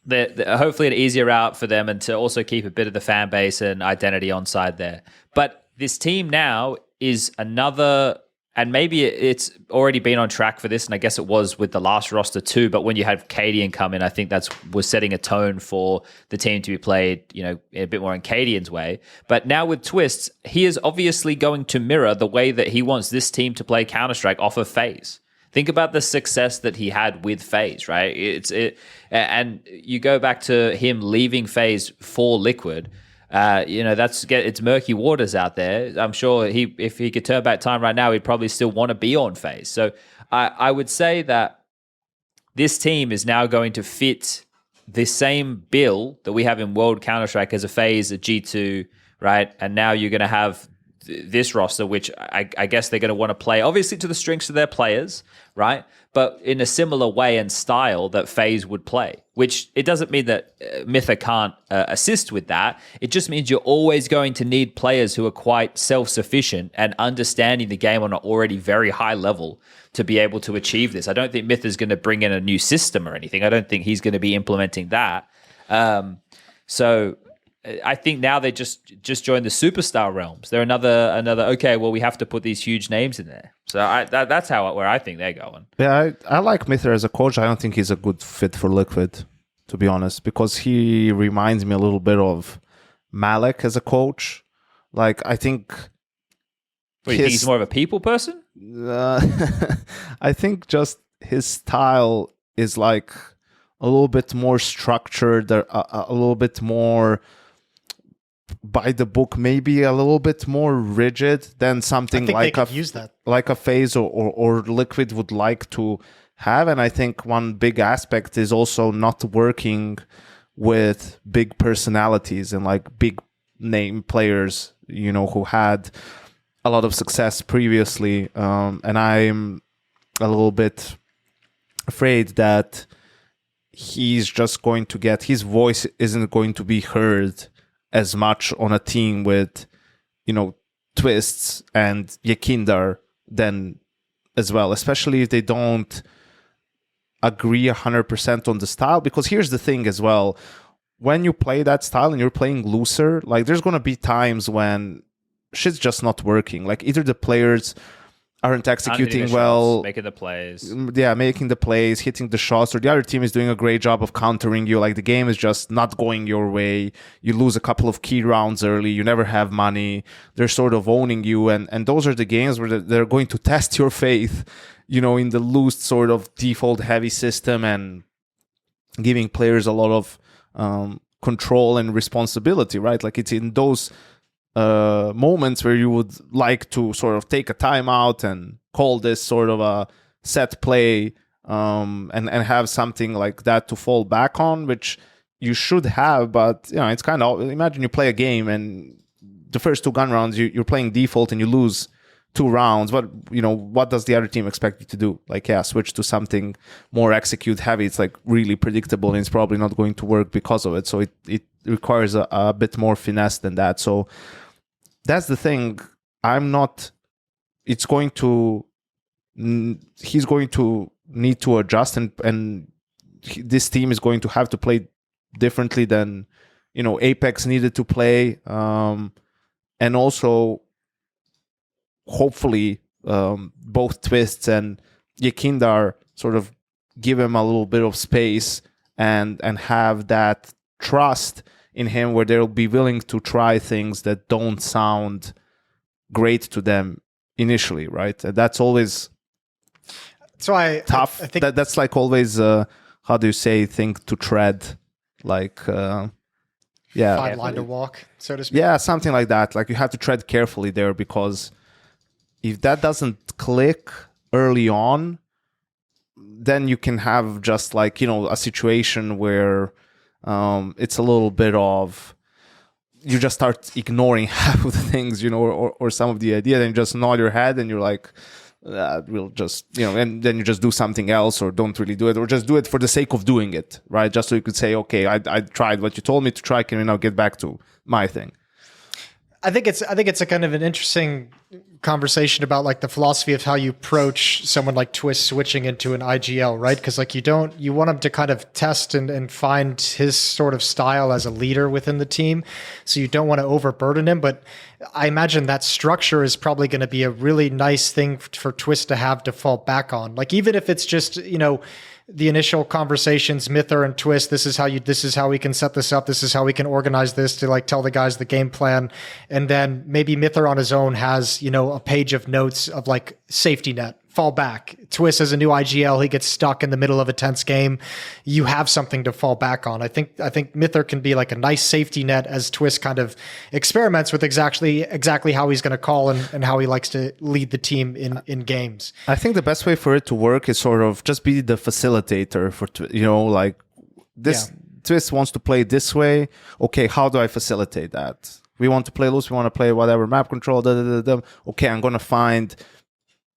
hopefully an easier route for them, and to also keep a bit of the fan base and identity on side there. But this team now is another, and maybe it's already been on track for this, and I guess it was with the last roster too, but when you had Cadian come in, I think was setting a tone for the team to be played, a bit more in Cadian's way. But now with Twists, he is obviously going to mirror the way that he wants this team to play Counter-Strike off of FaZe. Think about the success that he had with FaZe, right? And you go back to him leaving FaZe for Liquid. It's murky waters out there. I'm sure if he could turn back time right now, he'd probably still want to be on FaZe. So I would say that this team is now going to fit the same bill that we have in World Counter-Strike as a FaZe, a G2, right? And now you're going to have this roster, which I guess they're going to want to play, obviously, to the strengths of their players, right? But in a similar way and style that FaZe would play, which it doesn't mean that mithr can't assist with that. It just means you're always going to need players who are quite self-sufficient and understanding the game on an already very high level to be able to achieve this. I don't think mithr is going to bring in a new system or anything. I don't think he's going to be implementing that. So I think now they just joined the superstar realms. They're another. Okay, well, we have to put these huge names in there. So that's where I think they're going. Yeah, I like mithr as a coach. I don't think he's a good fit for Liquid, to be honest, because he reminds me a little bit of Malik as a coach. Like, I think. Wait, you think he's more of a people person? I think just his style is like a little bit more structured, a little bit more by the book, maybe a little bit more rigid than something like a FaZe or Liquid would like to have. And I think one big aspect is also not working with big personalities and like big name players, who had a lot of success previously. And I'm a little bit afraid that he's just going to his voice isn't going to be heard as much on a team with, Twists and Yakindar then as well, especially if they don't agree 100% on the style. Because here's the thing as well, when you play that style and you're playing looser, like there's going to be times when shit's just not working. Like either the players aren't executing well, making the plays, hitting the shots, or the other team is doing a great job of countering you. Like the game is just not going your way. You lose a couple of key rounds early. You never have money. They're sort of owning you, and those are the games where they're going to test your faith, in the loose sort of default heavy system and giving players a lot of control and responsibility, right? Like it's in those moments where you would like to sort of take a timeout and call this sort of a set play and have something like that to fall back on, which you should have. But it's kind of, imagine you play a game and the first 2 gun rounds you're playing default and you lose 2 rounds. What does the other team expect you to do? Like, switch to something more execute heavy. It's like really predictable and it's probably not going to work because of it. So it requires a bit more finesse than that. So that's the thing. He's going to need to adjust, and this team is going to have to play differently than Apex needed to play, and also hopefully both Twists and Yekindar sort of give him a little bit of space and have that trust in him where they'll be willing to try things that don't sound great to them initially, right? That's always tough. I think that's like always how do you say, think to tread, like fine line to walk, so to speak. Yeah, something like that. Like you have to tread carefully there, because if that doesn't click early on, then you can have just like a situation where it's a little bit of, you just start ignoring half of the things, or some of the idea, and you just nod your head and you're like, we'll just, and then you just do something else, or don't really do it, or just do it for the sake of doing it, right? Just so you could say, okay, I tried what you told me to try. Can we now get back to my thing? I think it's a kind of an interesting conversation about like the philosophy of how you approach someone like Twist switching into an IGL, right? Because like you want him to kind of test and find his sort of style as a leader within the team. So you don't want to overburden him, but I imagine that structure is probably going to be a really nice thing for Twist to have to fall back on. Like even if it's just, the initial conversations, mithr and Twist, this is how we can set this up. This is how we can organize this to like tell the guys the game plan. And then maybe mithr on his own has, a page of notes of like safety net, fall back. Twist as a new IGL, he gets stuck in the middle of a tense game. You have something to fall back on. I think mithr can be like a nice safety net as Twist kind of experiments with exactly how he's going to call and how he likes to lead the team in games. I think the best way for it to work is sort of just be the facilitator for, like this. Yeah. Twist wants to play this way. Okay, how do I facilitate that? We want to play loose. We want to play whatever map control. Okay, I'm going to find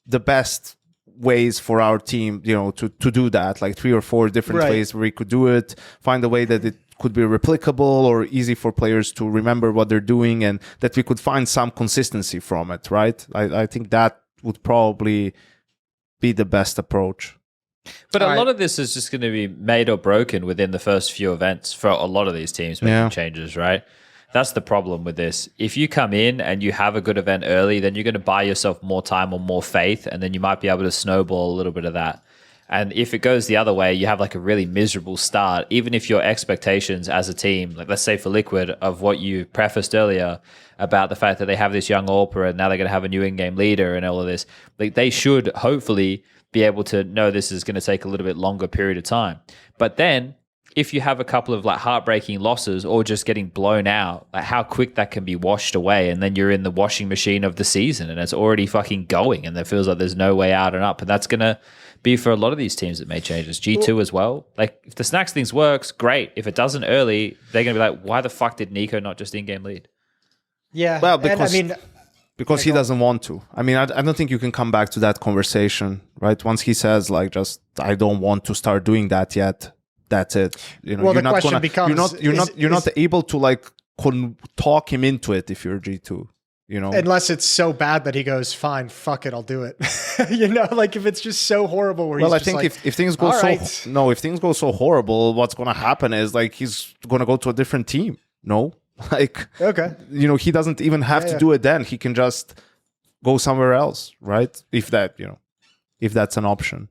the best ways for our team, to do that, like 3 or 4 different ways where we could do it, find a way that it could be replicable or easy for players to remember what they're doing, and that we could find some consistency from it, right? I think that would probably be the best approach. But a lot of this is just going to be made or broken within the first few events for a lot of these teams making changes, right? That's the problem with this. If you come in and you have a good event early, then you're going to buy yourself more time or more faith, and then you might be able to snowball a little bit of that. And if it goes the other way, you have like a really miserable start, even if your expectations as a team, like let's say for Liquid, of what you prefaced earlier about the fact that they have this young AWPer and now they're going to have a new in-game leader and all of this, like they should hopefully be able to know this is going to take a little bit longer period of time. But then if you have a couple of like heartbreaking losses or just getting blown out, like how quick that can be washed away, and then you're in the washing machine of the season and it's already fucking going and it feels like there's no way out and up. And that's going to be for a lot of these teams that made changes. G2 as well. Like if the Snacks things works, great. If it doesn't early, they're going to be like, why the fuck did Nico not just in-game lead? Yeah. Well, because he doesn't want to. I mean, I don't think you can come back to that conversation, right? Once he says like, just, I don't want to start doing that yet. That's it. Well, the question becomes, you're not able to like talk him into it if you're G2, unless it's so bad that he goes, fine, fuck it, I'll do it. Like if it's just so horrible where I think if things go if things go so horrible, what's going to happen is like he's going to go to a different team. No, like, okay, he doesn't even have to do it then. He can just go somewhere else, right? If that's an option.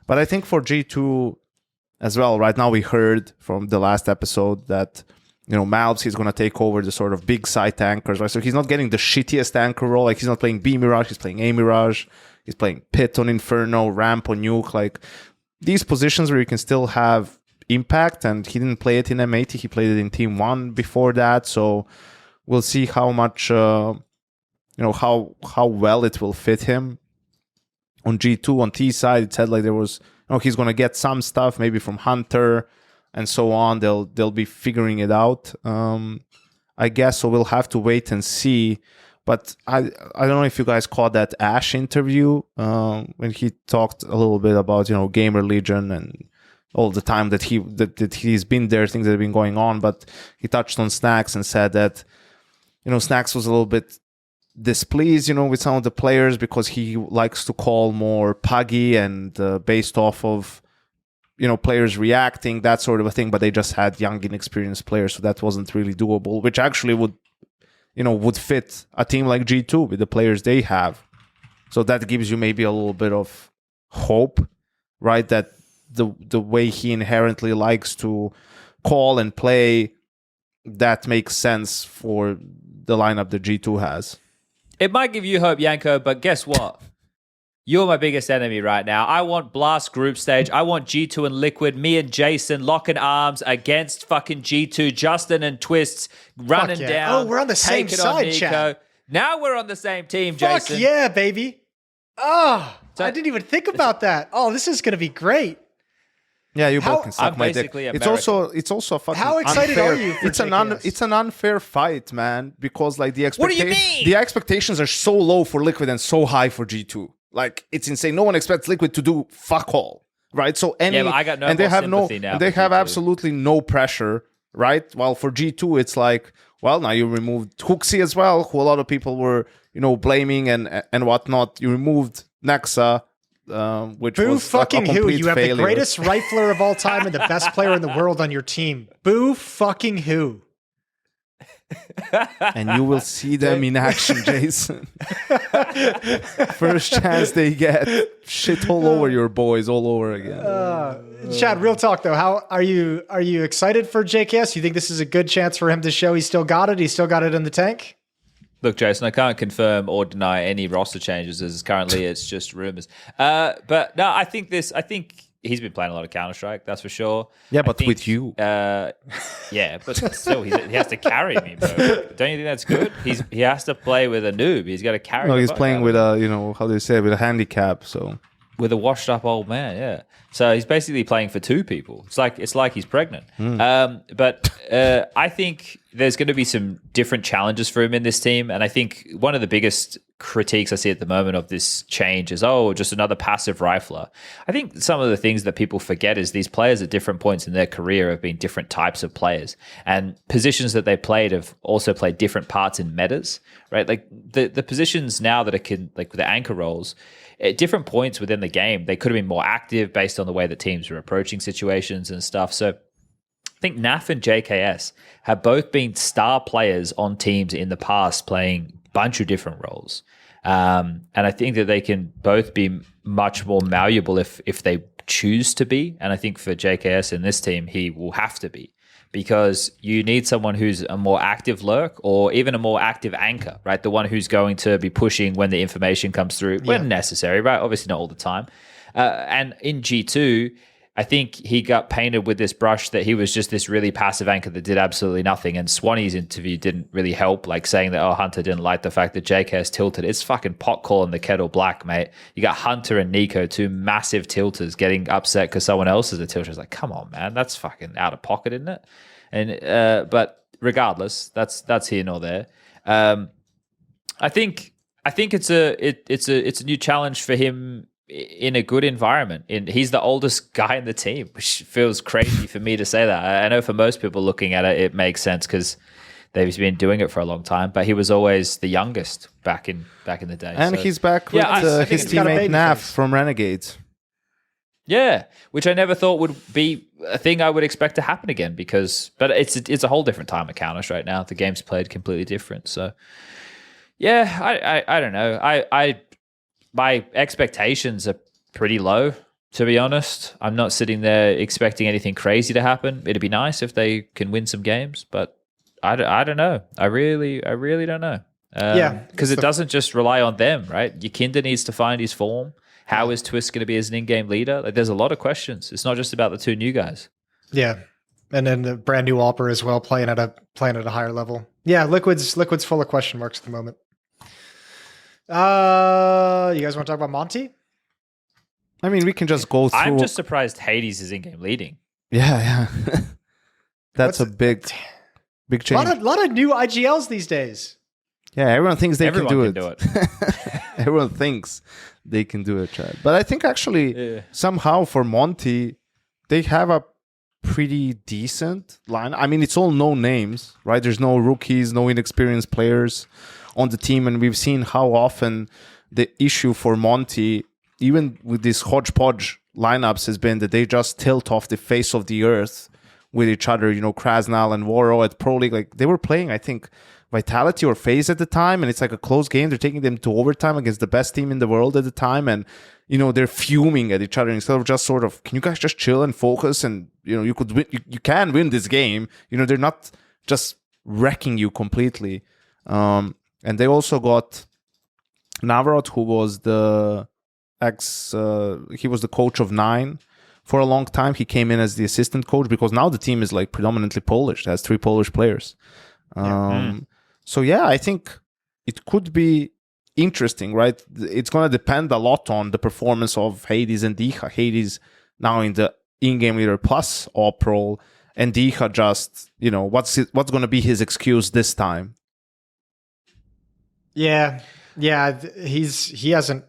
But I think for G2 as well, right now we heard from the last episode that, Malbs, he's going to take over the sort of big side tankers, right? So he's not getting the shittiest anchor role. Like he's not playing B Mirage, he's playing A Mirage, he's playing Pit on Inferno, Ramp on Nuke. Like these positions where you can still have impact, and he didn't play it in M80, he played it in Team 1 before that. So we'll see how much, how well it will fit him. On G2, on T side, it said like there was, he's going to get some stuff maybe from Hunter and so on. They'll be figuring it out, I guess. So we'll have to wait and see. But I don't know if you guys caught that Ash interview when he talked a little bit about, Gamer Legion and, all the time that he's been there, things that have been going on. But he touched on Snacks and said that, Snacks was a little bit displeased, with some of the players because he likes to call more puggy and based off of, players reacting, that sort of a thing. But they just had young, inexperienced players, so that wasn't really doable, which actually would fit a team like G2 with the players they have. So that gives you maybe a little bit of hope, right? That the way he inherently likes to call and play, that makes sense for the lineup that G2 has. It might give you hope, Yanko, but guess what? You're my biggest enemy right now. I want Blast group stage. I want G2 and Liquid, me and Jason locking arms against fucking G2, Justin and Twists running down. Oh, we're on the same side, Chad. Now we're on the same team, Fuck Jason. yeah, baby. Oh, I didn't even think about that. Oh, this is going to be great. Yeah, you both can suck I'm my dick. basically It's also a fucking How excited unfair, are you for it's an unfair fight, man, because like What do you mean? the expectations are so low for Liquid and so high for G2. Like, it's insane. No one expects Liquid to do fuck all, right? So but I got no sympathy now they for have G2. absolutely no pressure, right? While for G2 it's like, well, now you removed Hooksy as well, who a lot of people were, blaming and whatnot. You removed Nexa, which Boo was fucking a complete who? You have failure. the greatest rifler of all time and the best player in the world on your team. Boo fucking who? And you will see them in action, Jason. First chance they get, shit all over your boys all over again. Chad, real talk though. How are you excited for JKS? You think this is a good chance for him to show he's still got it? He's still got it in the tank? Look, Jason, I can't confirm or deny any roster changes as currently it's just rumors. But no, I think he's been playing a lot of Counter-Strike, that's for sure. Yeah, but with you. Yeah, but still, he has to carry me, bro. Don't you think that's good? He has to play with a noob. He's got to carry No, the he's fuck playing out with of him. a, how do you say it, with a handicap, so... With a washed-up old man, yeah. So he's basically playing for two people. It's like he's pregnant. But I think there's going to be some different challenges for him in this team, and I think one of the biggest critiques I see at the moment of this change is, just another passive rifler. I think some of the things that people forget is these players at different points in their career have been different types of players, and positions that they played have also played different parts in metas, right? Like the positions now that like the anchor roles, at different points within the game, they could have been more active based on the way that teams are approaching situations and stuff. So I think NAF and JKS have both been star players on teams in the past playing a bunch of different roles. And I think that they can both be much more malleable if they choose to be. And I think for JKS in this team, he will have to be, because you need someone who's a more active lurk or even a more active anchor, right? The one who's going to be pushing when the information comes through, when necessary, right? Obviously not all the time. And in G2, I think he got painted with this brush that he was just this really passive anchor that did absolutely nothing. And Swanee's interview didn't really help, like saying that, Hunter didn't like the fact that JKS tilted. It's fucking pot calling the kettle black, mate. You got Hunter and Nico, two massive tilters, getting upset because someone else is a tilter. It's like, come on, man, that's fucking out of pocket, isn't it? And but regardless, that's here nor there. I think it's a new challenge for him in a good environment. He's the oldest guy in the team, which feels crazy for me to say that. I know for most people looking at it makes sense because they've been doing it for a long time. But he was always the youngest back in the day. And so, he's back with his teammate Naf from Renegades. Yeah, which I never thought would be a thing I would expect to happen again, but it's a whole different time of Counter right now. The game's played completely different. So yeah, I don't know. My expectations are pretty low, to be honest. I'm not sitting there expecting anything crazy to happen. It'd be nice if they can win some games, but I don't know. I really don't know. Because it doesn't just rely on them, right? Yakinda needs to find his form. How is Twist going to be as an in-game leader? Like, there's a lot of questions. It's not just about the two new guys. Yeah, and then the brand new Alper as well, playing at a higher level. Yeah, Liquid's full of question marks at the moment. You guys want to talk about Monte? I mean, we can just go through. I'm just surprised Hades is in-game leading. Yeah. That's a big change. A lot of new IGLs these days. Yeah, everyone thinks Everyone can do it. Everyone thinks they can do it, Chad. But I think actually somehow for Monte, they have a pretty decent line. I mean, it's all no names, right? There's no rookies, no inexperienced players on the team, and we've seen how often the issue for Monte, even with these hodgepodge lineups, has been that they just tilt off the face of the earth with each other. You know, Krasnal and Woro at Pro League, like they were playing, I think, Vitality or FaZe at the time, and it's like a close game. They're taking them to overtime against the best team in the world at the time, and you know they're fuming at each other instead of just sort of, can you guys just chill and focus? And you know you could win, you can win this game. You know they're not just wrecking you completely. And they also got Navarot, who was the he was the coach of Nine for a long time. He came in as the assistant coach because now the team is like predominantly Polish. It has 3 Polish players. So yeah, I think it could be interesting, right? It's going to depend a lot on the performance of Hades and dycha. Hades now in the in-game leader plus op role, and dycha just, you know, what's going to be his excuse this time? Yeah, he hasn't.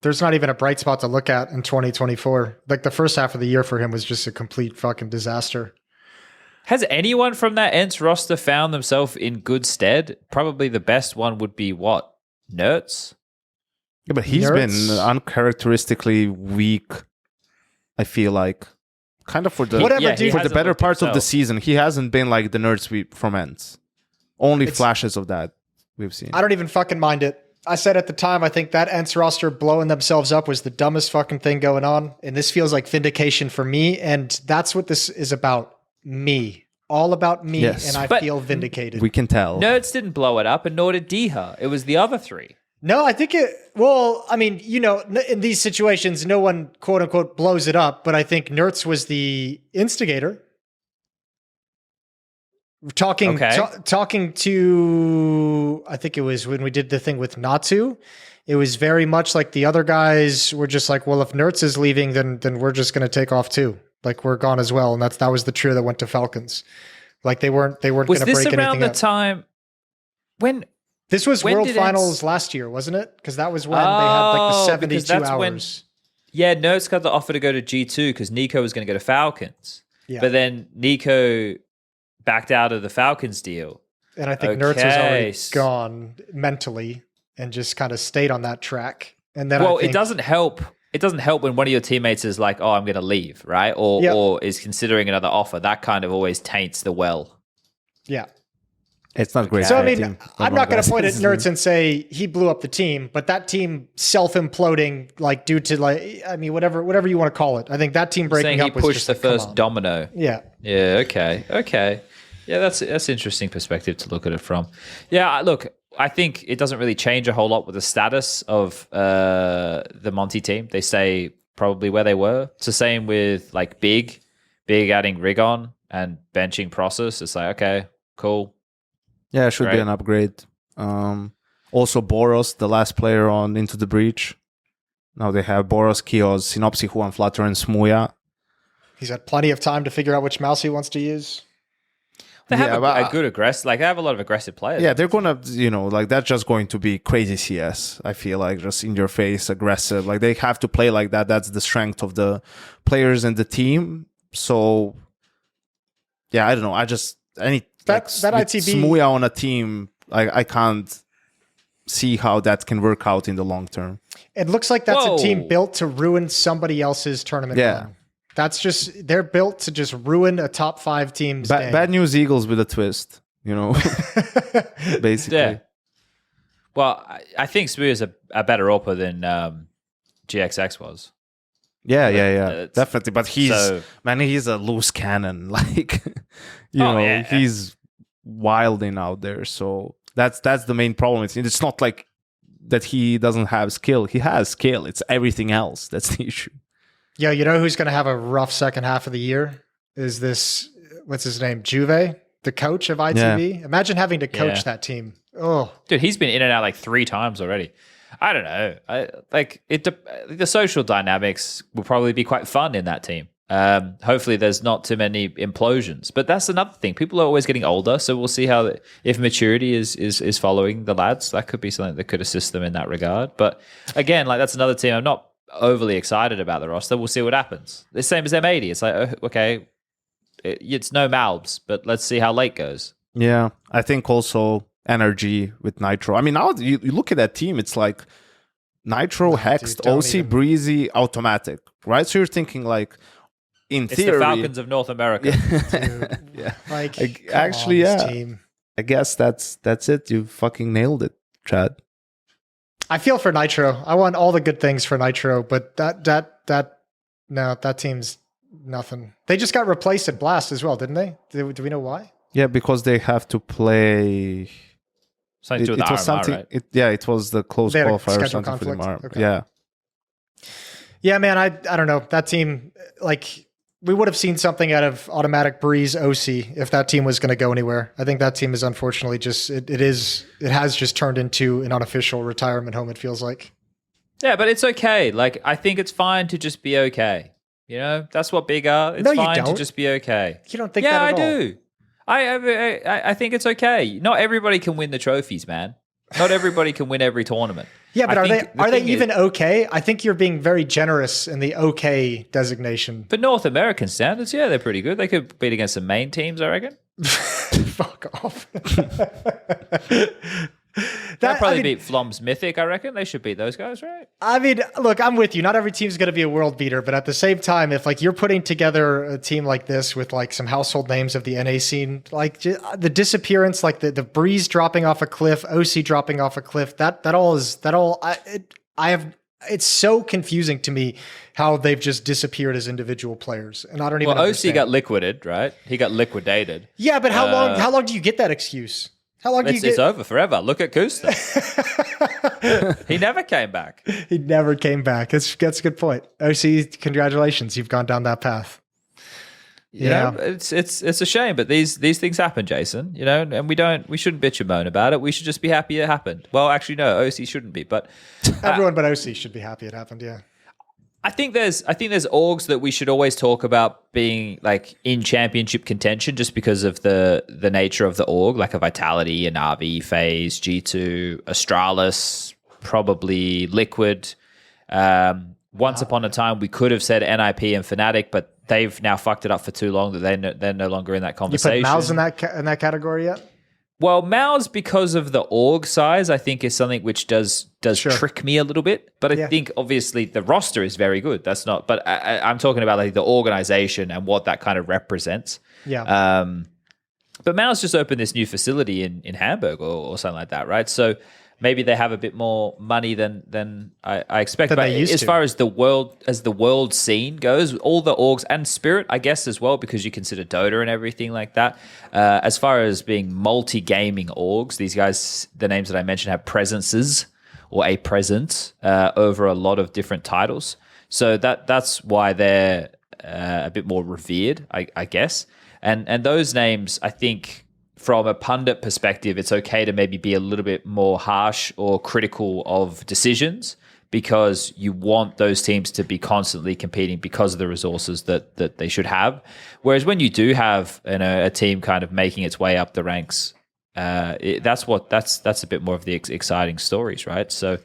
There's not even a bright spot to look at in 2024. Like the first half of the year for him was just a complete fucking disaster. Has anyone from that Ents roster found themselves in good stead? Probably the best one would be what? Nertz? Yeah, but he's been uncharacteristically weak, I feel like. Kind of for the better part of the season. He hasn't been like the Nertz from Ents. Only flashes of that we've seen. I don't even fucking mind it. I said at the time, I think that Ents roster blowing themselves up was the dumbest fucking thing going on. And this feels like vindication for me. And that's what this is about. Me. All about me. Yes, and I feel vindicated. We can tell. Nerds didn't blow it up, and nor did dycha. It was the other 3. No, I think I mean, you know, in these situations, no one, quote unquote, blows it up. But I think Nertz was the instigator. Talking to, I think it was when we did the thing with Natsu. It was very much like the other guys were just like, well, if Nertz is leaving, then we're just going to take off too. Like we're gone as well, and that was the trio that went to Falcons. Like they weren't going to break anything up. Was this around the time when this was World Finals last year, wasn't it? Because that was when they had like the 72 hours. Nertz got the offer to go to G2 because Nico was going to go to Falcons. Yeah. But then Nico backed out of the Falcons deal. And I think Nertz was already gone mentally and just kind of stayed on that track. And then it doesn't help. It doesn't help when one of your teammates is like, oh, I'm going to leave, right? Or is considering another offer. That kind of always taints the well. Yeah. It's not great. So, I mean, I'm not going to point at Nertz and say he blew up the team, but that team self-imploding, like due to whatever you want to call it. I think that team breaking up was pushed the first domino. Yeah. Yeah. Okay. Yeah, that's interesting perspective to look at it from. Yeah, look, I think it doesn't really change a whole lot with the status of the Monte team. They stay probably where they were. It's the same with like Big adding Rigon and benching Process. It's like, okay, cool. Yeah, it should be an upgrade. Also, Boros, the last player on Into the Breach. Now they have Boros, Kioz, Synopsy, Juan Flutter, and Smuya. He's had plenty of time to figure out which mouse he wants to use. They have a good aggressive, like they have a lot of aggressive players. Yeah, they're gonna, like that's just going to be crazy CS. I feel like just in your face, aggressive. Like they have to play like that. That's the strength of the players and the team. So, yeah, I don't know. I just that ITB Smuya on a team, I can't see how that can work out in the long term. It looks like that's a team built to ruin somebody else's tournament. Yeah. Run. That's just, they're built to just ruin a top 5 team's game. Bad news Eagles with a twist, basically. Yeah. Well, I think Smu is a better opera than GXX was. Yeah, definitely. But he's a loose cannon. Like, he's wilding out there. So that's the main problem. It's not like that he doesn't have skill. He has skill. It's everything else that's the issue. Yeah, you know who's going to have a rough second half of the year? Is this, what's his name? Juve, the coach of ITV? Yeah. Imagine having to coach that team. Oh, dude, he's been in and out like 3 times already. I don't know. The social dynamics will probably be quite fun in that team. Hopefully there's not too many implosions. But that's another thing. People are always getting older, so we'll see if maturity is following the lads. That could be something that could assist them in that regard. But again, like that's another team. overly excited about the roster. We'll see what happens. The same as M80. It's like, okay, it's no Malbs, but let's see how late goes. Yeah, I think also energy with Nitro. I mean, now you look at that team, it's like Nitro, Hext, OC, Breezy, automatic, right? So you're thinking like, in it's theory, the Falcons of North America. Dude, yeah, like actually, yeah. Team. I guess that's it. You fucking nailed it, Chad. I feel for Nitro. I want all the good things for Nitro, but that team's nothing. They just got replaced at Blast as well, didn't they? Do we know why? Yeah, because they have to play. Something to do with the RMR, right? It was the close qualifier or schedule something for the conflict. RMR. Okay. Yeah, man. I don't know that team. Like, we would have seen something out of automatic Breeze OC if that team was going to go anywhere. I think that team is unfortunately just it has just turned into an unofficial retirement home. It feels like. Yeah, but it's okay. Like, I think it's fine to just be okay. You know, that's what big are. It's No, you fine to don't. just be okay. You don't think that at all? Yeah, I do. I think it's okay. Not everybody can win the trophies, man. Not everybody can win every tournament. Yeah, but are they even is, okay? I think you're being very generous in the okay designation. For North American standards, yeah, they're pretty good. They could beat against some main teams, I reckon. Fuck off. They'll probably beat Flom's Mythic, I reckon. They should beat those guys, right? I mean, look, I'm with you. Not every team's going to be a world beater, but at the same time, if like you're putting together a team like this with like some household names of the NA scene, like the disappearance, like the Breeze dropping off a cliff, OC dropping off a cliff, it's so confusing to me how they've just disappeared as individual players, and I don't even. Well, understand. OC got liquidated, right? He got liquidated. Yeah, but how long? How long do you get that excuse? How long do you get? It's over forever. Look at Kusta. He never came back. He never came back. That's a good point. OC, congratulations, you've gone down that path. You know, it's a shame, but these things happen, Jason. You know, and we shouldn't bitch and moan about it. We should just be happy it happened. Well, actually, no, OC shouldn't be, but everyone but OC should be happy it happened. Yeah. I think there's orgs that we should always talk about being like in championship contention just because of the nature of the org, like a Vitality, a Na'Vi, FaZe, G2, Astralis, probably Liquid. Once upon a time, we could have said NIP and Fnatic, but they've now fucked it up for too long that they're no longer in that conversation. You put Mouse in that category yet? Well, Mouse, because of the org size, I think is something which does trick me a little bit. But I think obviously the roster is very good. That's not. But I'm talking about like the organization and what that kind of represents. Yeah. But Mouse just opened this new facility in Hamburg or something like that, right? So maybe they have a bit more money than I expect. But as far as the world scene goes, all the orgs and Spirit, I guess as well, because you consider Dota and everything like that. As far as being multi-gaming orgs, these guys, the names that I mentioned, have presences or a presence over a lot of different titles. So that's why they're a bit more revered, I guess. And those names, I think, from a pundit perspective, it's okay to maybe be a little bit more harsh or critical of decisions because you want those teams to be constantly competing because of the resources that they should have. Whereas when you do have a team kind of making its way up the ranks, that's a bit more of the exciting stories, right? So,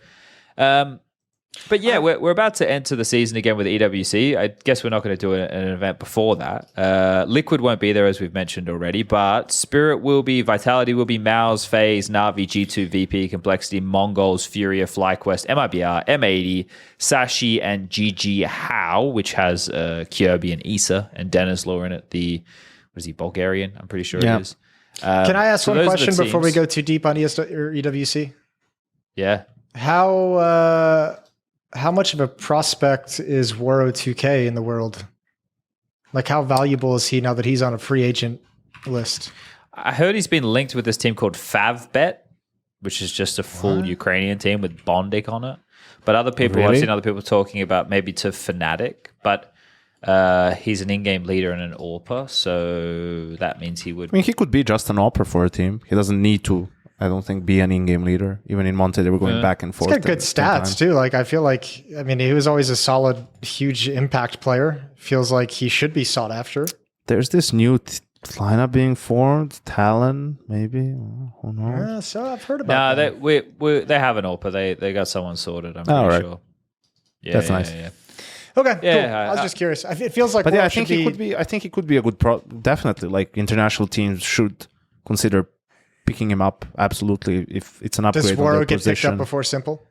but yeah, we're about to enter the season again with EWC. I guess we're not going to do an event before that. Liquid won't be there, as we've mentioned already, but Spirit will be, Vitality will be, Mouse, FaZe, Na'Vi, G2, VP, Complexity, Mongols, Furia, FlyQuest, MIBR, M80, Sashi, and GG How, which has Kyobi and Issa and Denislaw in it. What is he, Bulgarian? I'm pretty sure it is. Can I ask one question before we go too deep on EWC? Yeah. How much of a prospect is Waro2K in the world? Like, how valuable is he now that he's on a free agent list? I heard he's been linked with this team called Favbet, which is just a full Ukrainian team with Bondik on it. But other people, I've seen other people talking about maybe to Fnatic, but he's an in-game leader and an AWPer, so that means he would... I mean, he could be just an AWPer for a team. He doesn't need to, I don't think, be an in-game leader. Even in Monte, they were going back and forth. He's got good stats, too. Like, I feel like, I mean, he was always a solid, huge impact player. Feels like he should be sought after. There's this new lineup being formed. Talon, maybe. Who knows? So I've heard about that. No, they have an AWPer. They got someone sorted, I'm pretty sure. Yeah, That's yeah, nice. Yeah. Okay, Yeah, cool. I was just curious. It feels like But yeah, World I think should he could be. I think he could be a good pro. Definitely, like international teams should consider picking him up. Absolutely, if it's an upgrade Does on their Waro get picked position. up before Simple?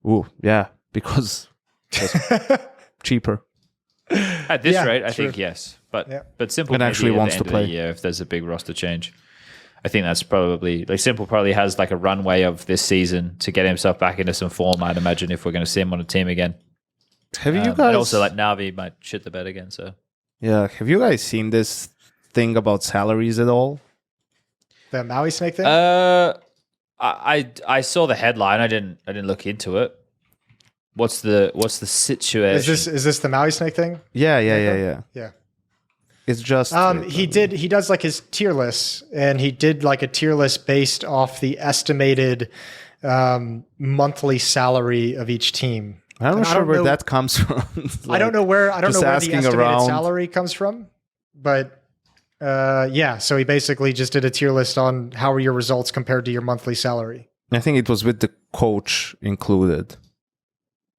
Ooh, yeah, because just cheaper. At this Yeah, rate, I true. think yes. But Yeah. but Simple And actually maybe at wants the to end of the play. year if there's a big roster change. I think that's probably like Simple probably has like a runway of this season to get himself back into some form. I'd imagine if we're going to see him on a team again. Have you guys And also like Navi might shit the bed again. So Yeah, have you guys seen this thing about salaries at all? The Maui Snake thing? I saw the headline. I didn't look into it. What's the situation? Is this the Maui Snake thing? Yeah. Yeah. It's just He does like his tier lists, and he did like a tier list based off the estimated monthly salary of each team. I'm And not I sure don't where know- that comes from. I don't know where the just asking estimated around. salary comes from, but yeah. So he basically just did a tier list on how are your results compared to your monthly salary. I think it was with the coach included,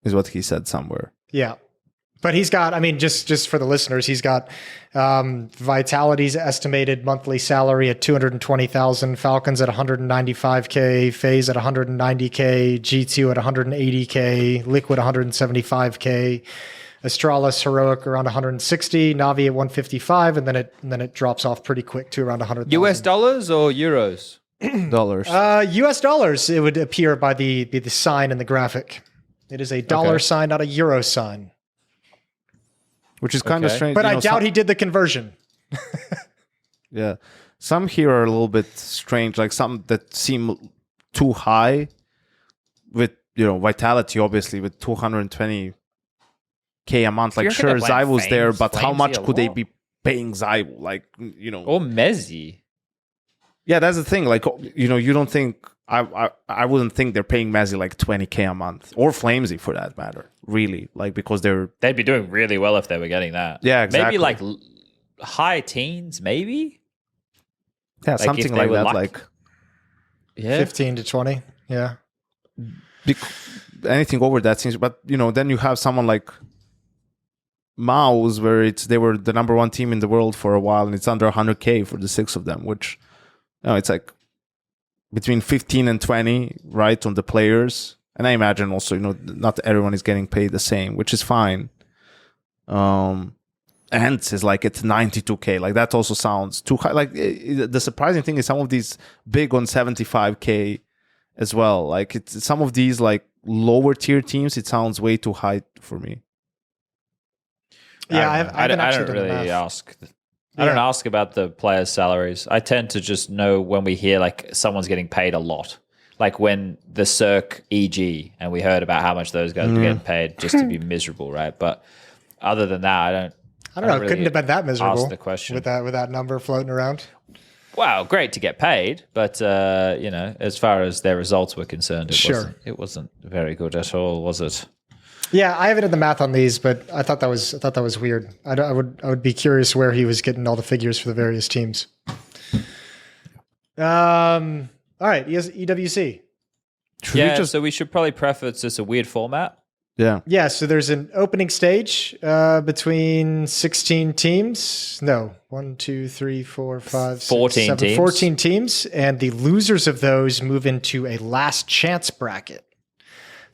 is what he said somewhere. Yeah. But he's got, I mean, just for the listeners, he's got Vitality's estimated monthly salary at 220,000, Falcons at 195K, FaZe at 190K, G2 at 180K, Liquid 175K, Astralis Heroic around 160, Navi at 155, and then it drops off pretty quick to around 100,000. US dollars or euros? Dollars. US dollars, it would appear by the sign in the graphic. It is a dollar sign, not a euro sign. Which is kind of Okay. strange. But you I know, doubt he did the conversion. Yeah. Some here are a little bit strange, like some that seem too high with, Vitality, obviously, with 220K a month. Like, reckon sure, they're playing Zywo's there, Flames- but how Flamesy much a could they lot? be paying Zywo? Like, Or Mezzi? Yeah, that's the thing. Like, you don't think, I wouldn't think they're paying Mezzi like 20K a month, or Flamesy for that matter, really. Like, because they're, They'd be doing really well if they were getting that. Yeah, exactly. Maybe like high teens, maybe? yeah, if something they like were that. lucky. Like, Yeah. 15 to 20. Yeah. anything over that seems, but then you have someone like Mouse where they were the number one team in the world for a while, and it's under 100K for the six of them, which it's like between 15 and 20, right, on the players. And I imagine also, not everyone is getting paid the same, which is fine. Ants is like it's 92K. Like, that also sounds too high. Like, the surprising thing is some of these big on 75K as well. Like, it's some of these like lower tier teams, it sounds way too high for me. Yeah, I don't actually done the really math. ask. I don't ask about the players' salaries. I tend to just know when we hear like someone's getting paid a lot. Like when the Cirque EG, and we heard about how much those guys were getting paid just to be miserable, right? But other than that, I don't know. It really couldn't have been that miserable ask the question. with that number floating around. Wow, great to get paid, but as far as their results were concerned, it wasn't very good at all, was it? Yeah, I haven't done the math on these, but I thought that was weird. I would be curious where he was getting all the figures for the various teams. All right, EWC. So we should probably preface it's a weird format. Yeah. Yeah, so there's an opening stage between 16 teams. No, 1, 2, 3, 4, 5, 6, 14 7, teams. 14 teams. And the losers of those move into a last chance bracket.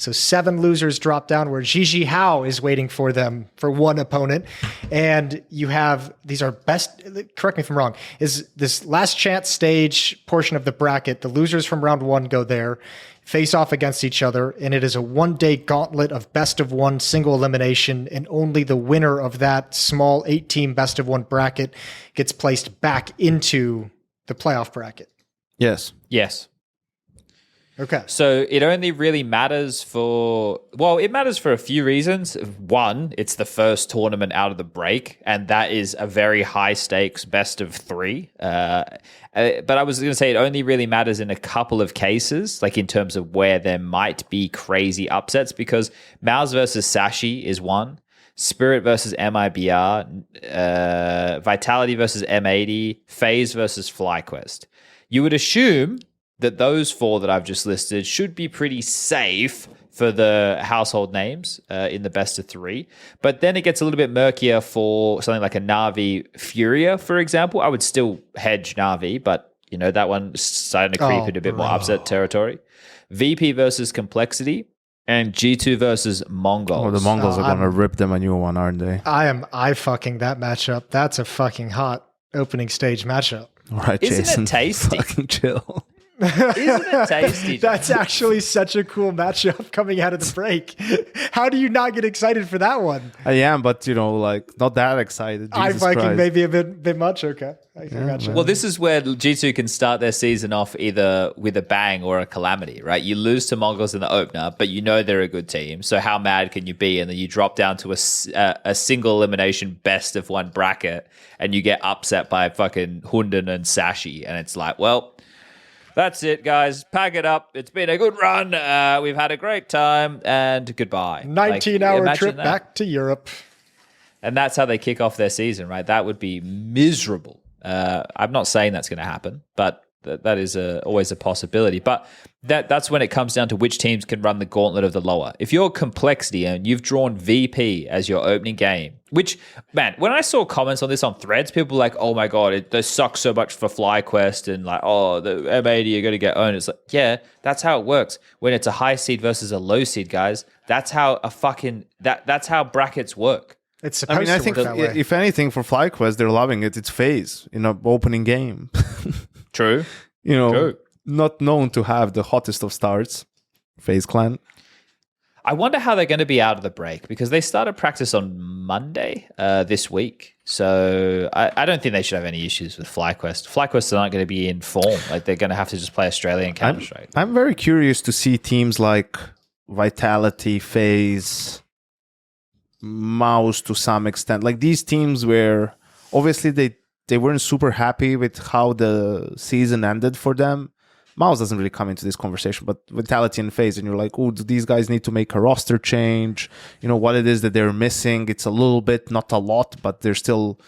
So 7 losers drop down where Gigi Hao is waiting for them for one opponent. And you have, these are best, correct me if I'm wrong, is this last chance stage portion of the bracket. The losers from round 1 go there, face off against each other. And it is a 1-day gauntlet of best of 1 single elimination. And only the winner of that small 8-team best of 1 bracket gets placed back into the playoff bracket. Yes. Yes. Okay. So it only really matters it matters for a few reasons. One, it's the first tournament out of the break, and that is a very high stakes best of 3. But I was going to say it only really matters in a couple of cases, like in terms of where there might be crazy upsets, because Mouse versus Sashi is one, Spirit versus MIBR, Vitality versus M80, FaZe versus FlyQuest. You would assume that those 4 that I've just listed should be pretty safe for the household names in the best of 3. But then it gets a little bit murkier for something like a Na'Vi Furia, for example. I would still hedge Na'Vi, but that one's starting to creep into a bit more upset territory. VP versus Complexity, and G2 versus Mongols. Oh, the Mongols are going to rip them a new one, aren't they? I fucking that matchup. That's a fucking hot opening stage matchup. All right, Isn't Jason. it tasty? Fucking chill. Isn't it tasty? That's actually such a cool matchup coming out of the break. How do you not get excited for that one? I am, but not that excited. I Jesus fucking Christ. maybe a bit much. Okay, I gotcha. Well, this is where G2 can start their season off either with a bang or a calamity, right? You lose to Mongols in the opener, but they're a good team. So how mad can you be? And then you drop down to a single elimination best of 1 bracket, and you get upset by fucking Hunden and Sashi, and it's like, well, that's it, guys. Pack it up. It's been a good run. We've had a great time, and goodbye. 19-hour trip back to Europe. And that's how they kick off their season, right? That would be miserable. I'm not saying that's going to happen, but that is always a possibility. But that's when it comes down to which teams can run the gauntlet of the lower. If you're Complexity and you've drawn VP as your opening game, which, man, when I saw comments on this on Threads, people were like, oh my God, this sucks so much for FlyQuest, and like, oh, the M80 are going to get owned. It's like, yeah, that's how it works. When it's a high seed versus a low seed, guys, that's how that's how brackets work. It's supposed to I think work that way. if anything for FlyQuest, they're loving it. It's FaZe in an opening game. True. True. Not known to have the hottest of starts, FaZe Clan. I wonder how they're going to be out of the break, because they started practice on Monday this week. So I don't think they should have any issues with FlyQuest. FlyQuest aren't going to be in form. Like, they're going to have to just play Australian Counter-Strike. I'm very curious to see teams like Vitality, FaZe, Mouse to some extent. Like these teams where obviously they weren't super happy with how the season ended for them. Mouse doesn't really come into this conversation, but Vitality and FaZe, and you're like, oh, do these guys need to make a roster change? What it is that they're missing. It's a little bit, not a lot, but they're still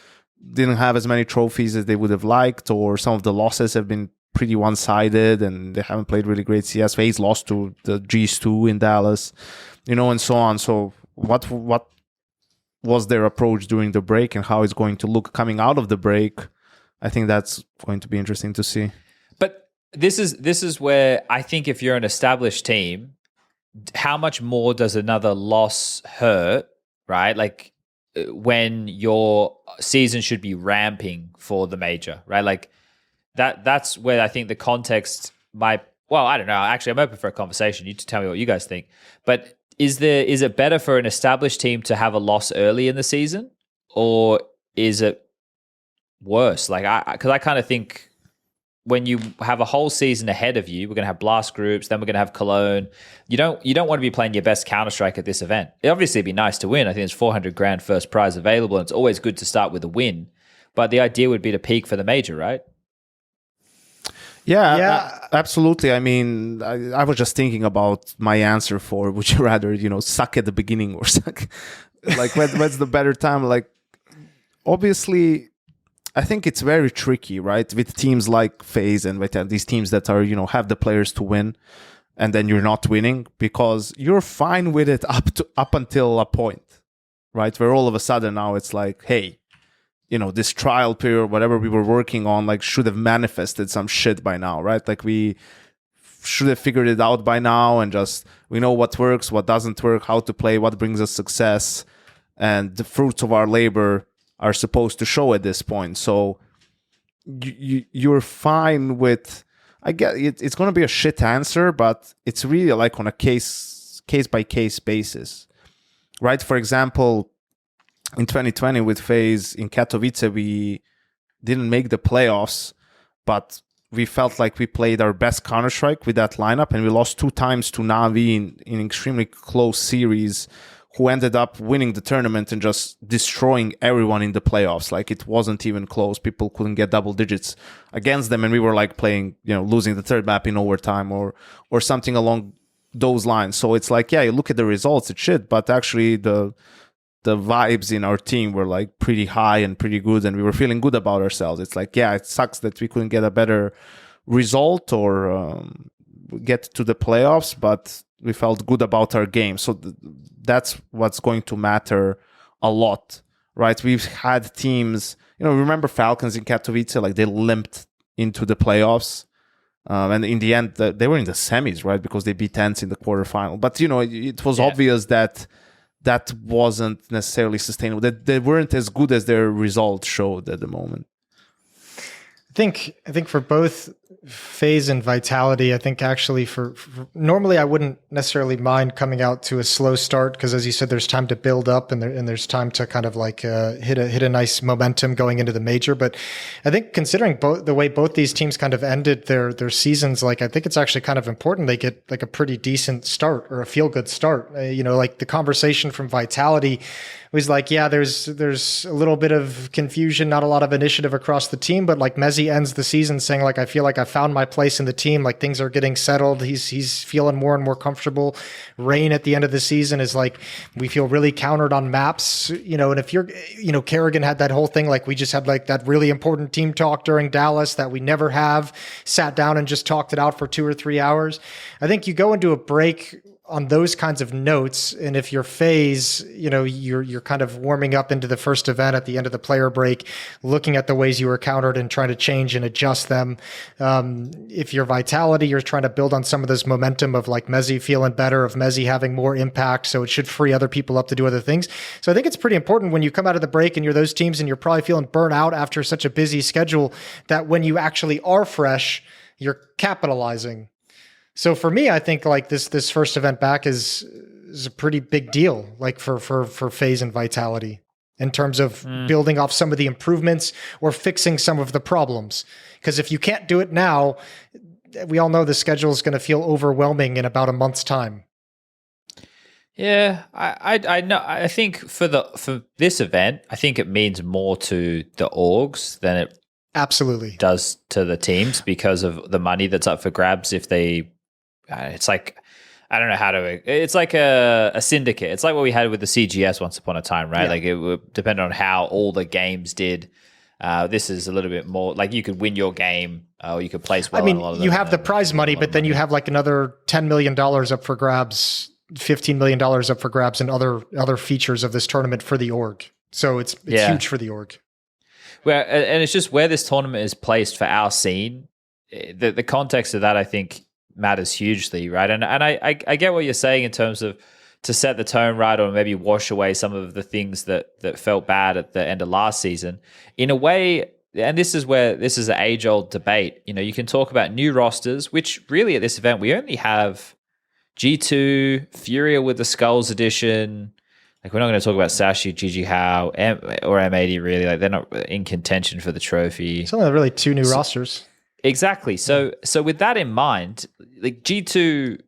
didn't have as many trophies as they would have liked, or some of the losses have been pretty one-sided and they haven't played really great CS. FaZe lost to the G's2 in Dallas, and so on. So what was their approach during the break and how it's going to look coming out of the break? I think that's going to be interesting to see. But this is where I think if you're an established team, how much more does another loss hurt, right? Like when your season should be ramping for the major, right? Like that's where I think the context might, well, I don't know. Actually, I'm open for a conversation. You tell me what you guys think. But is it better for an established team to have a loss early in the season, or is it worse? Like, because I kind of think when you have a whole season ahead of you, we're going to have blast groups, then we're going to have Cologne. You don't want to be playing your best Counter-Strike at this event. It obviously would be nice to win. I think there's 400 grand first prize available, and it's always good to start with a win. But the idea would be to peak for the major, right? Yeah, absolutely. I mean, I was just thinking about my answer for would you rather, suck at the beginning or suck? Like, what's the better time? Like, obviously, I think it's very tricky, right? With teams like FaZe and with these teams that are, have the players to win, and then you're not winning, because you're fine with it up until a point, right? Where all of a sudden now it's like, hey, this trial period, whatever we were working on, like, should have manifested some shit by now, right? Like, we should have figured it out by now, and just, we know what works, what doesn't work, how to play, what brings us success, and the fruits of our labor are supposed to show at this point. So you're fine with, I get it's going to be a shit answer, but it's really like on a case by case basis, right? For example, in 2020 with FaZe in Katowice, we didn't make the playoffs, but we felt like we played our best Counter-Strike with that lineup, and we lost 2 times to Na'Vi in extremely close series, who ended up winning the tournament and just destroying everyone in the playoffs. Like, it wasn't even close. People couldn't get double digits against them, and we were like playing, losing the third map in overtime or something along those lines. So it's like, yeah, you look at the results, it's shit, but actually the vibes in our team were like pretty high and pretty good, and we were feeling good about ourselves. It's like, yeah, it sucks that we couldn't get a better result or get to the playoffs, but we felt good about our game. So that's what's going to matter a lot, right? We've had teams, remember Falcons in Katowice, like they limped into the playoffs. And in the end, they were in the semis, right? Because they beat Ents in the quarterfinal. But, it was obvious that wasn't necessarily sustainable. That they weren't as good as their results showed at the moment. I think for both FaZe and Vitality, I think actually for normally I wouldn't necessarily mind coming out to a slow start because, as you said, there's time to build up and there's time to kind of like hit a nice momentum going into the major. But I think considering the way both these teams kind of ended their seasons, like I think it's actually kind of important they get like a pretty decent start or a feel good start. Like the conversation from Vitality was like, yeah, there's a little bit of confusion, not a lot of initiative across the team, but like Mezzi ends the season saying like, I feel like I found my place in the team, like things are getting settled. He's feeling more and more comfortable. Rain at the end of the season is like, we feel really countered on maps, and if you're, Kerrigan had that whole thing, like we just had like that really important team talk during Dallas that we never have, sat down and just talked it out for 2 or 3 hours. I think you go into a break on those kinds of notes, and if you're FaZe, you're kind of warming up into the first event at the end of the player break, looking at the ways you were countered and trying to change and adjust them. If you're Vitality, you're trying to build on some of this momentum of like Mezzi feeling better, of Mezzi having more impact, so it should free other people up to do other things. So I think it's pretty important when you come out of the break and you're those teams and you're probably feeling burnt out after such a busy schedule, that when you actually are fresh, you're capitalizing. So for me, I think like this first event back is a pretty big deal, like for FaZe and Vitality in terms of building off some of the improvements or fixing some of the problems. Because if you can't do it now, we all know the schedule is going to feel overwhelming in about a month's time. Yeah, I know. I think for this event, I think it means more to the orgs than it absolutely does to the teams because of the money that's up for grabs. If they, it's like, I don't know how to. It's like a syndicate. It's like what we had with the CGS once upon a time, right? Yeah. Like it would depend on how all the games did. This is a little bit more like you could win your game or you could place well. I mean, a lot of you have the prize money, but then you have like another $10 million up for grabs, $15 million up for grabs, and other features of this tournament for the org. So it's huge for the org. Well, and it's just where this tournament is placed for our scene. The context of that, I think, matters hugely, right? And I get what you're saying in terms of to set the tone right, or maybe wash away some of the things that felt bad at the end of last season. In a way, and this is an age-old debate. You know, you can talk about new rosters, which really at this event we only have G2, Furia with the skullz edition. Like, we're not going to talk about Sashi, Gigi Hao, or M80 really. Like, they're not in contention for the trophy. It's only really two new rosters. Exactly. So with that in mind, like G2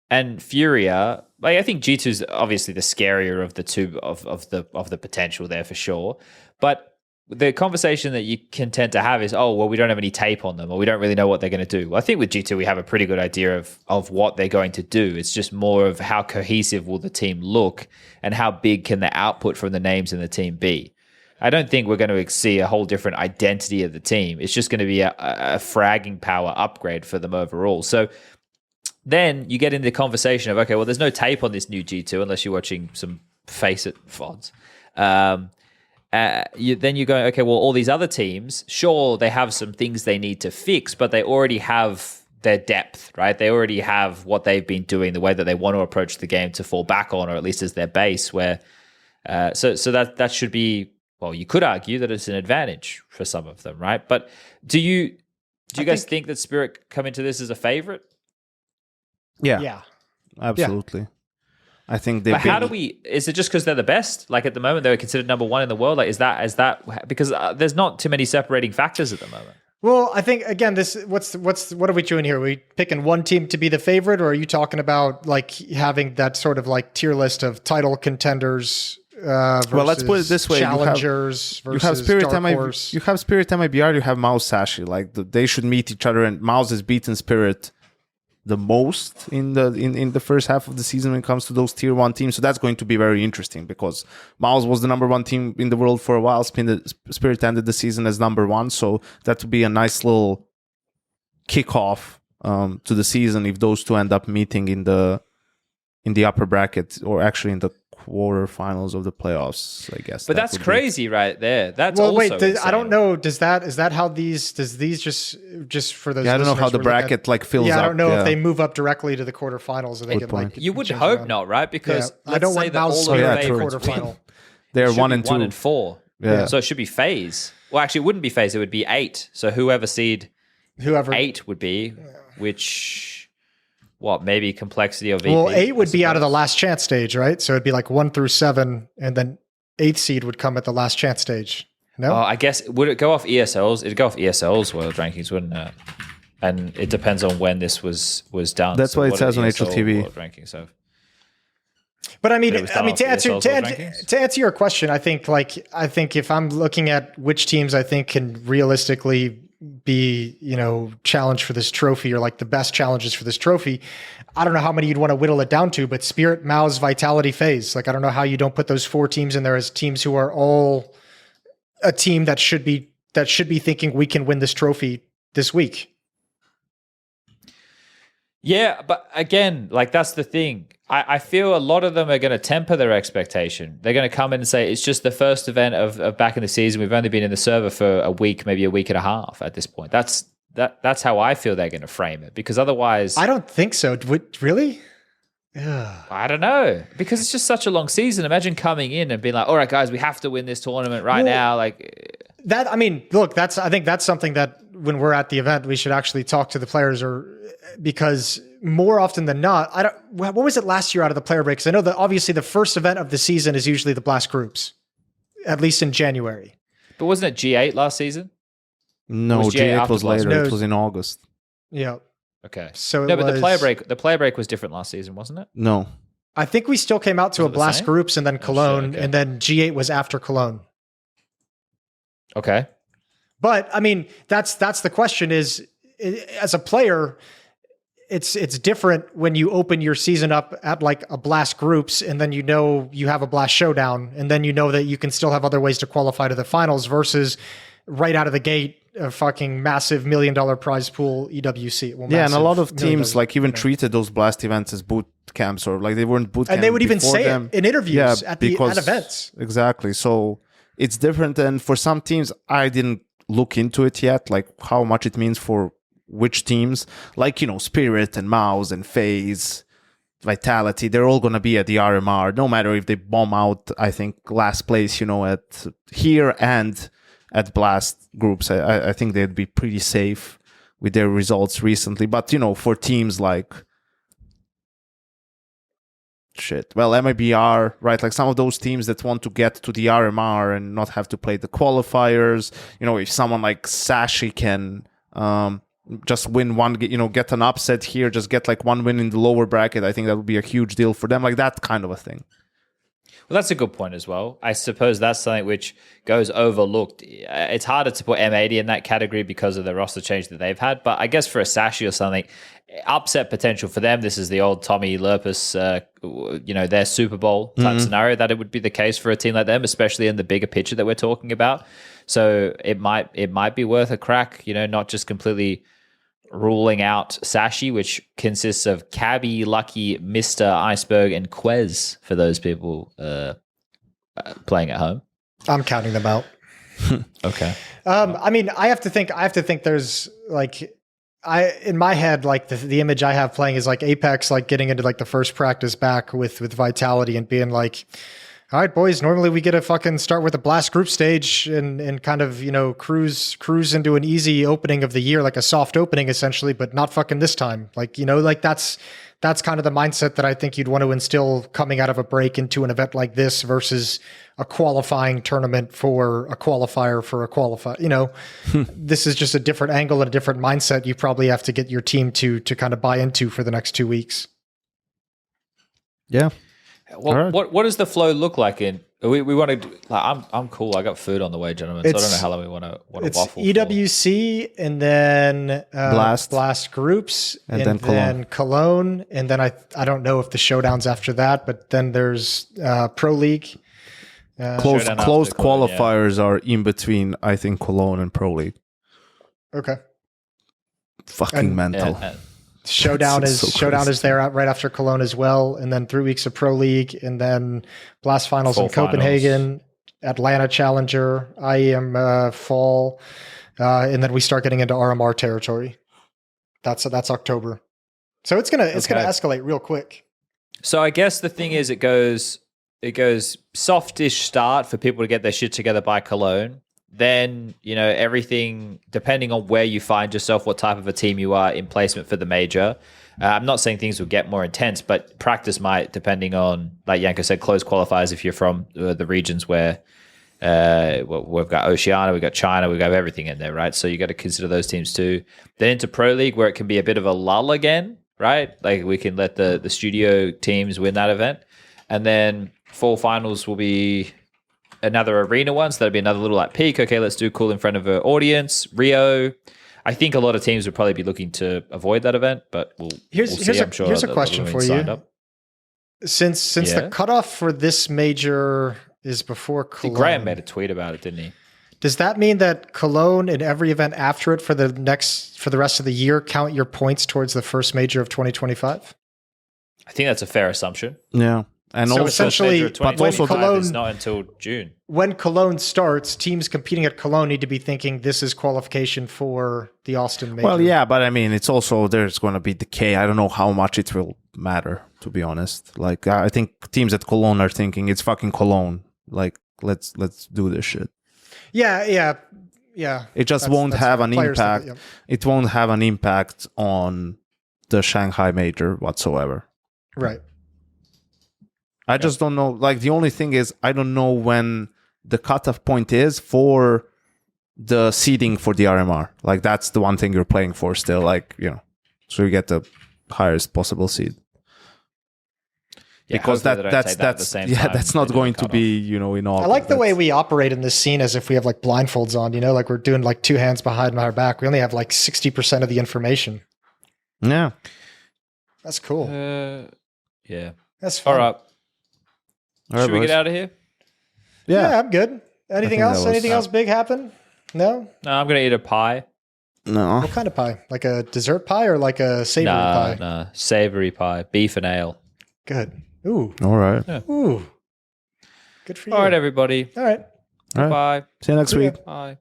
and Furia, like I think G2 is obviously the scarier of the two of the potential there for sure. But the conversation that you can tend to have is, oh, well, we don't have any tape on them, or we don't really know what they're going to do. Well, I think with G2 we have a pretty good idea of what they're going to do. It's just more of how cohesive will the team look and how big can the output from the names in the team be. I don't think we're going to see a whole different identity of the team. It's just going to be a fragging power upgrade for them overall. So then you get into the conversation of, okay, well, there's no tape on this new G2 unless you're watching some Face-It VODs. Then you go, okay, well, all these other teams, sure, they have some things they need to fix, but they already have their depth, right? They already have what they've been doing, the way that they want to approach the game to fall back on, or at least as their base. Where so that should be, well, you could argue that it's an advantage for some of them, right? But do you guys think that Spirit come into this as a favorite? Yeah, absolutely. Yeah. I think they've. But how do we? Is it just because they're the best? Like at the moment, they're considered number one in the world. Like is that because there's not too many separating factors at the moment. Well, I think again, what are we doing here? Are we picking one team to be the favorite, or are you talking about like having that sort of like tier list of title contenders? Well, let's put it this way: challengers you have Spirit MIBR, you have Spirit MIBR, you have Mouse Sashi. Like they should meet each other, and Mouse has beaten Spirit the most in the first half of the season when it comes to those tier 1 teams. So that's going to be very interesting because Mouse was the number 1 team in the world for a while. Spirit ended the season as number 1. So that would be a nice little kickoff to the season if those two end up meeting in the upper bracket, or actually in the quarterfinals of the playoffs, I guess. But that's crazy right there. That's also insane. I don't know. Is that how these just for those? Yeah, I don't know how the bracket fills up. Yeah, I don't know if they move up directly to the quarterfinals or they get like. You would hope not, right? Because I don't want Mouse to the quarterfinal. They're 1 and 2. 1 and 4. Yeah. So it should be phase. Well, actually, it wouldn't be phase. It would be 8. So whoever 8 would be, which. What, maybe complexity of VP? Well, 8 would be out of the last chance stage, right? So it'd be like 1 through 7, and then 8th seed would come at the last chance stage. No? I guess, would it go off ESL's? It'd go off ESL's world rankings, wouldn't it? And it depends on when this was done. That's why it says on HLTV. World rankings, so. But I mean, to answer your question, I think if I'm looking at which teams I think can realistically be, challenged for this trophy, or like the best challenges for this trophy, I don't know how many you'd want to whittle it down to, but Spirit, Mao's, Vitality, FaZe. Like, I don't know how you don't put those 4 teams in there as teams who are all a team that should be thinking we can win this trophy this week. Yeah, but again, like, that's the thing. I feel a lot of them are going to temper their expectation. They're going to come in and say, it's just the first event of back in the season. We've only been in the server for a week, maybe a week and a half at this point. That's how I feel they're going to frame it, because otherwise... I don't think so. Really? I don't know, because it's just such a long season. Imagine coming in and being like, all right, guys, we have to win this tournament now. Like that. I mean, look, I think that's something that when we're at the event, we should actually talk to the players, because more often than not, what was it last year out of the player break? Because I know that obviously the first event of the season is usually the Blast groups, at least in January. But wasn't it G8 last season? No, G8 was later. No, it was in August. Yeah. Okay. So but the player break was different last season, wasn't it? No. I think we still came out to a Blast groups and then Cologne, okay. and then G8 was after Cologne. Okay. But I mean, that's the question is, as a player, it's different when you open your season up at like a Blast groups, and then you have a Blast showdown, and then that you can still have other ways to qualify to the finals, versus right out of the gate a fucking massive $1 million prize pool EWC. Well, and a lot of teams even treated those Blast events as boot camps, or like they weren't boot camps. And they would even say it in interviews at events. Exactly. So it's different. And for some teams, I didn't look into it yet, like how much it means for which teams, like, Spirit and Mouse and FaZe, Vitality, they're all going to be at the RMR, no matter if they bomb out, I think, last place, at here and at Blast groups. I think they'd be pretty safe with their results recently. But, for teams like MIBR, right? Like some of those teams that want to get to the RMR and not have to play the qualifiers, if someone like Sashi can just win one, get an upset here, just get like one win in the lower bracket, I think that would be a huge deal for them, like that kind of a thing. Well, that's a good point as well. I suppose that's something which goes overlooked. It's harder to put M80 in that category because of the roster change that they've had. But I guess for a Sashi or something, upset potential for them, this is the old Tommy Lurpus, their Super Bowl type scenario, that it would be the case for a team like them, especially in the bigger picture that we're talking about. So it might be worth a crack, not just completely ruling out Sashi, which consists of Cabby, Lucky, Mr. Iceberg, and Quez for those people playing at home. I'm counting them out. Okay. I mean, I have to think there's like, in my head, like the image I have playing is like Apex, like getting into like the first practice back with Vitality and being like, all right, boys, normally we get to fucking start with a Blast group stage and kind of, cruise into an easy opening of the year, like a soft opening essentially, but not fucking this time. Like, like that's kind of the mindset that I think you'd want to instill coming out of a break into an event like this versus a qualifying tournament for a qualifier for a qualifier. This is just a different angle and a different mindset you probably have to get your team to kind of buy into for the next 2 weeks. Yeah. Well, what does the flow look like in? We want to. Like, I'm cool. I got food on the way, gentlemen. So I don't know how long we want to waffle. It's EWC for. And then Blast groups and then Cologne, and then I don't know if the showdown's after that, but then there's Pro League. Closed qualifiers are in between, I think, Cologne and Pro League. Okay. fucking mental. Showdown It's so Showdown crazy. is there right after Cologne as well, and then 3 weeks of Pro League, and then Blast finals Full in Copenhagen, Atlanta Challenger, IEM fall, and then we start getting into RMR territory. That's October, so it's gonna escalate real quick. So I guess the thing is, it goes softish start for people to get their shit together by Cologne. Then, everything, depending on where you find yourself, what type of a team you are in placement for the major. I'm not saying things will get more intense, but practice might, depending on, like Yanko said, close qualifiers if you're from the regions where we've got Oceania, we've got China, we've got everything in there, right? So you got to consider those teams too. Then into Pro League, where it can be a bit of a lull again, right? Like we can let the studio teams win that event. And then fall finals will be another arena one, so that'll be another little like peak. Okay, let's do cool in front of an audience. Rio. I think a lot of teams would probably be looking to avoid that event, but we'll see. I'm sure here's a question for you. Up. Since the cutoff for this major is before Cologne, Graham made a tweet about it, didn't he? Does that mean that Cologne and every event after it for the rest of the year count your points towards the first major of 2025? I think that's a fair assumption. Yeah. And So also, essentially, but also Cologne is not until June. When Cologne starts, teams competing at Cologne need to be thinking this is qualification for the Austin major. well, yeah, but I mean, it's also there's going to be decay. I don't know how much it will matter, to be honest. Like, I think teams at Cologne are thinking it's fucking Cologne. Like, let's do this shit. Yeah. It just won't have an players think impact. that, It won't have an impact on the Shanghai major whatsoever. Right. I just don't know. Like, the only thing is, I don't know when the cutoff point is for the seeding for the RMR. Like, that's the one thing you're playing for still. Like, so you get the highest possible seed. Yeah, Because that's not going to be, in all. I like the way we operate in this scene as if we have like blindfolds on, like we're doing like two hands behind our back. We only have like 60% of the information. Yeah. That's cool. Yeah. That's fun. All right. Should we boys. get out of here? Yeah, I'm good. Anything think else? that was- Anything else big happen? No? No, I'm going to eat a pie. No. What kind of pie? Like a dessert pie or like a savory pie? Nah. Savory pie. Beef and ale. Good. Ooh. All right. Ooh. Good for you. All right, everybody. All right. All right. Bye. See you next week. Bye.